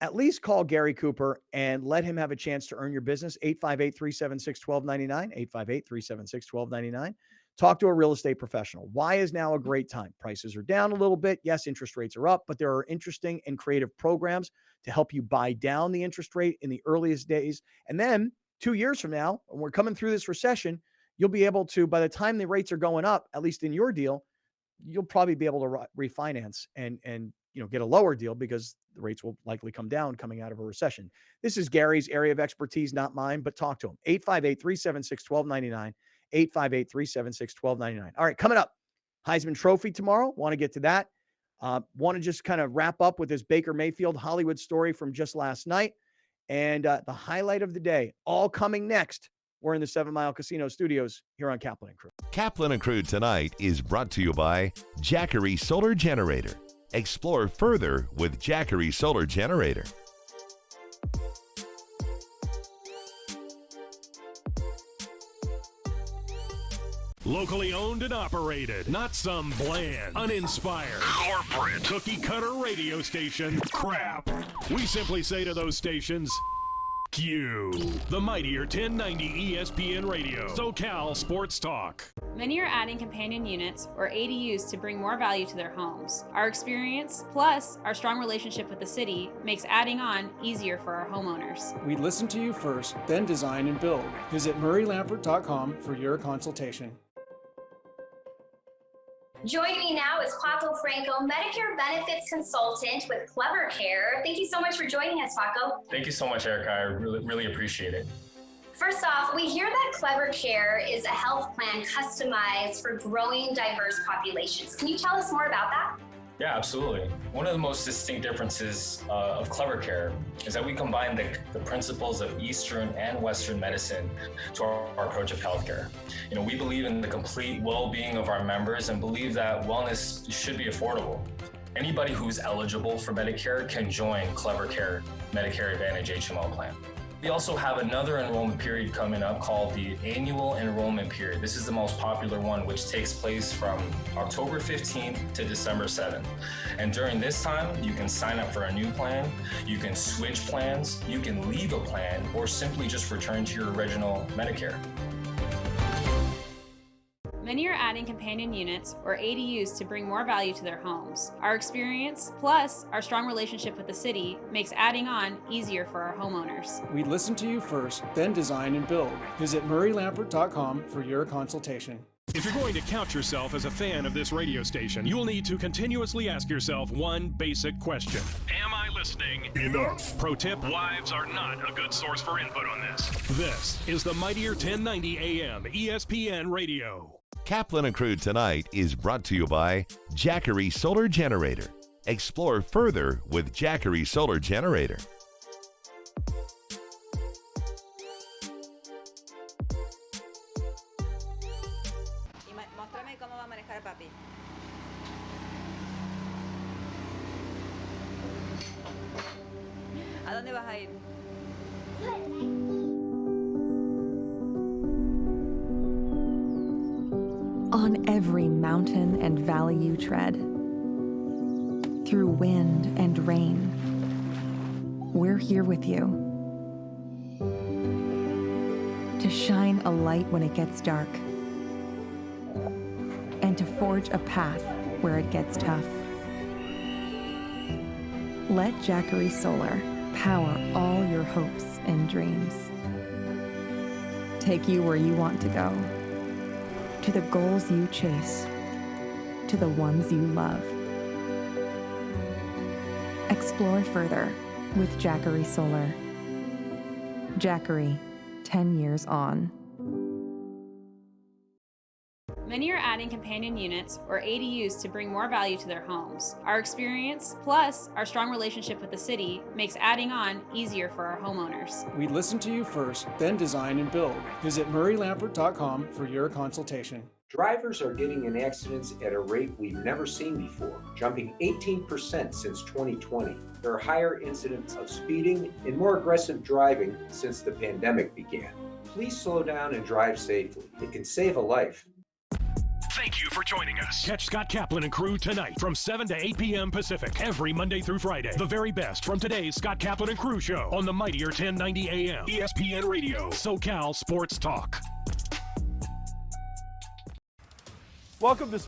at least call Gary Cooper and let him have a chance to earn your business. 858-376-1299, 858-376-1299. Talk to a real estate professional. Why is now a great time? Prices are down a little bit. Yes, interest rates are up, but there are interesting and creative programs to help you buy down the interest rate in the earliest days. And then 2 years from now, when we're coming through this recession, you'll be able to, by the time the rates are going up, at least in your deal, you'll probably be able to refinance and get a lower deal because the rates will likely come down coming out of a recession. This is Gary's area of expertise, not mine, but talk to him. 858-376-1299, 858-376-1299. All right, coming up, Heisman Trophy tomorrow. Want to get to that. Want to just kind of wrap up with this Baker Mayfield Hollywood story from just last night. And the highlight of the day, all coming next. We're in the 7 Mile Casino Studios here on Kaplan and Crew. Kaplan and Crew tonight is brought to you by Jackery Solar Generator. Explore further with Jackery Solar Generator. Locally owned and operated, not some bland, uninspired, corporate, cookie-cutter radio station crap. We simply say to those stations, Q. The mightier 1090 ESPN Radio, SoCal Sports Talk. Many are adding companion units, or ADUs, to bring more value to their homes. Our experience, plus our strong relationship with the city, makes adding on easier for our homeowners. We listen to you first, then design and build. Visit murraylampert.com for your consultation. Joining me now is Paco Franco, Medicare Benefits Consultant with Clever Care. Thank you so much for joining us, Paco. Thank you so much, Erica. I really appreciate it. First off, we hear that Clever Care is a health plan customized for growing diverse populations. Can you tell us more about that? Yeah, absolutely. One of the most distinct differences of Clever Care is that we combine the principles of Eastern and Western medicine to our approach of healthcare. You know, we believe in the complete well-being of our members and believe that wellness should be affordable. Anybody who's eligible for Medicare can join Clever Care Medicare Advantage HMO plan. We also have another enrollment period coming up called the annual enrollment period. This is the most popular one, which takes place from October 15th to December 7th. And during this time, you can sign up for a new plan, you can switch plans, you can leave a plan, or simply just return to your original Medicare. Many are adding companion units, or ADUs, to bring more value to their homes. Our experience, plus our strong relationship with the city, makes adding on easier for our homeowners. We listen to you first, then design and build. Visit murraylampert.com for your consultation. If you're going to count yourself as a fan of this radio station, you'll need to continuously ask yourself one basic question. Am I listening enough? Pro tip, wives are not a good source for input on this. This is the mightier 1090 AM ESPN Radio. Kaplan and Crew tonight is brought to you by Jackery Solar Generator. Explore further with Jackery Solar Generator. Muéstrame cómo va a manejar papi. ¿A dónde vas a ir? On every mountain and valley you tread, through wind and rain, we're here with you. To shine a light when it gets dark, and to forge a path where it gets tough. Let Jackery Solar power all your hopes and dreams. Take you where you want to go. To the goals you chase, to the ones you love. Explore further with Jackery Solar. Jackery, 10 years on. Many are adding adding companion units or ADUs to bring more value to their homes. Our experience, plus our strong relationship with the city, makes adding on easier for our homeowners. We listen to you first, then design and build. Visit murraylampert.com for your consultation. Drivers are getting in accidents at a rate we've never seen before, jumping 18% since 2020. There are higher incidents of speeding and more aggressive driving since the pandemic began. Please slow down and drive safely. It can save a life. Thank you for joining us. Catch Scott Kaplan and crew tonight from 7 to 8 p.m. Pacific every Monday through Friday. The very best from today's Scott Kaplan and crew show on the mightier 1090 AM ESPN Radio, SoCal Sports Talk. Welcome to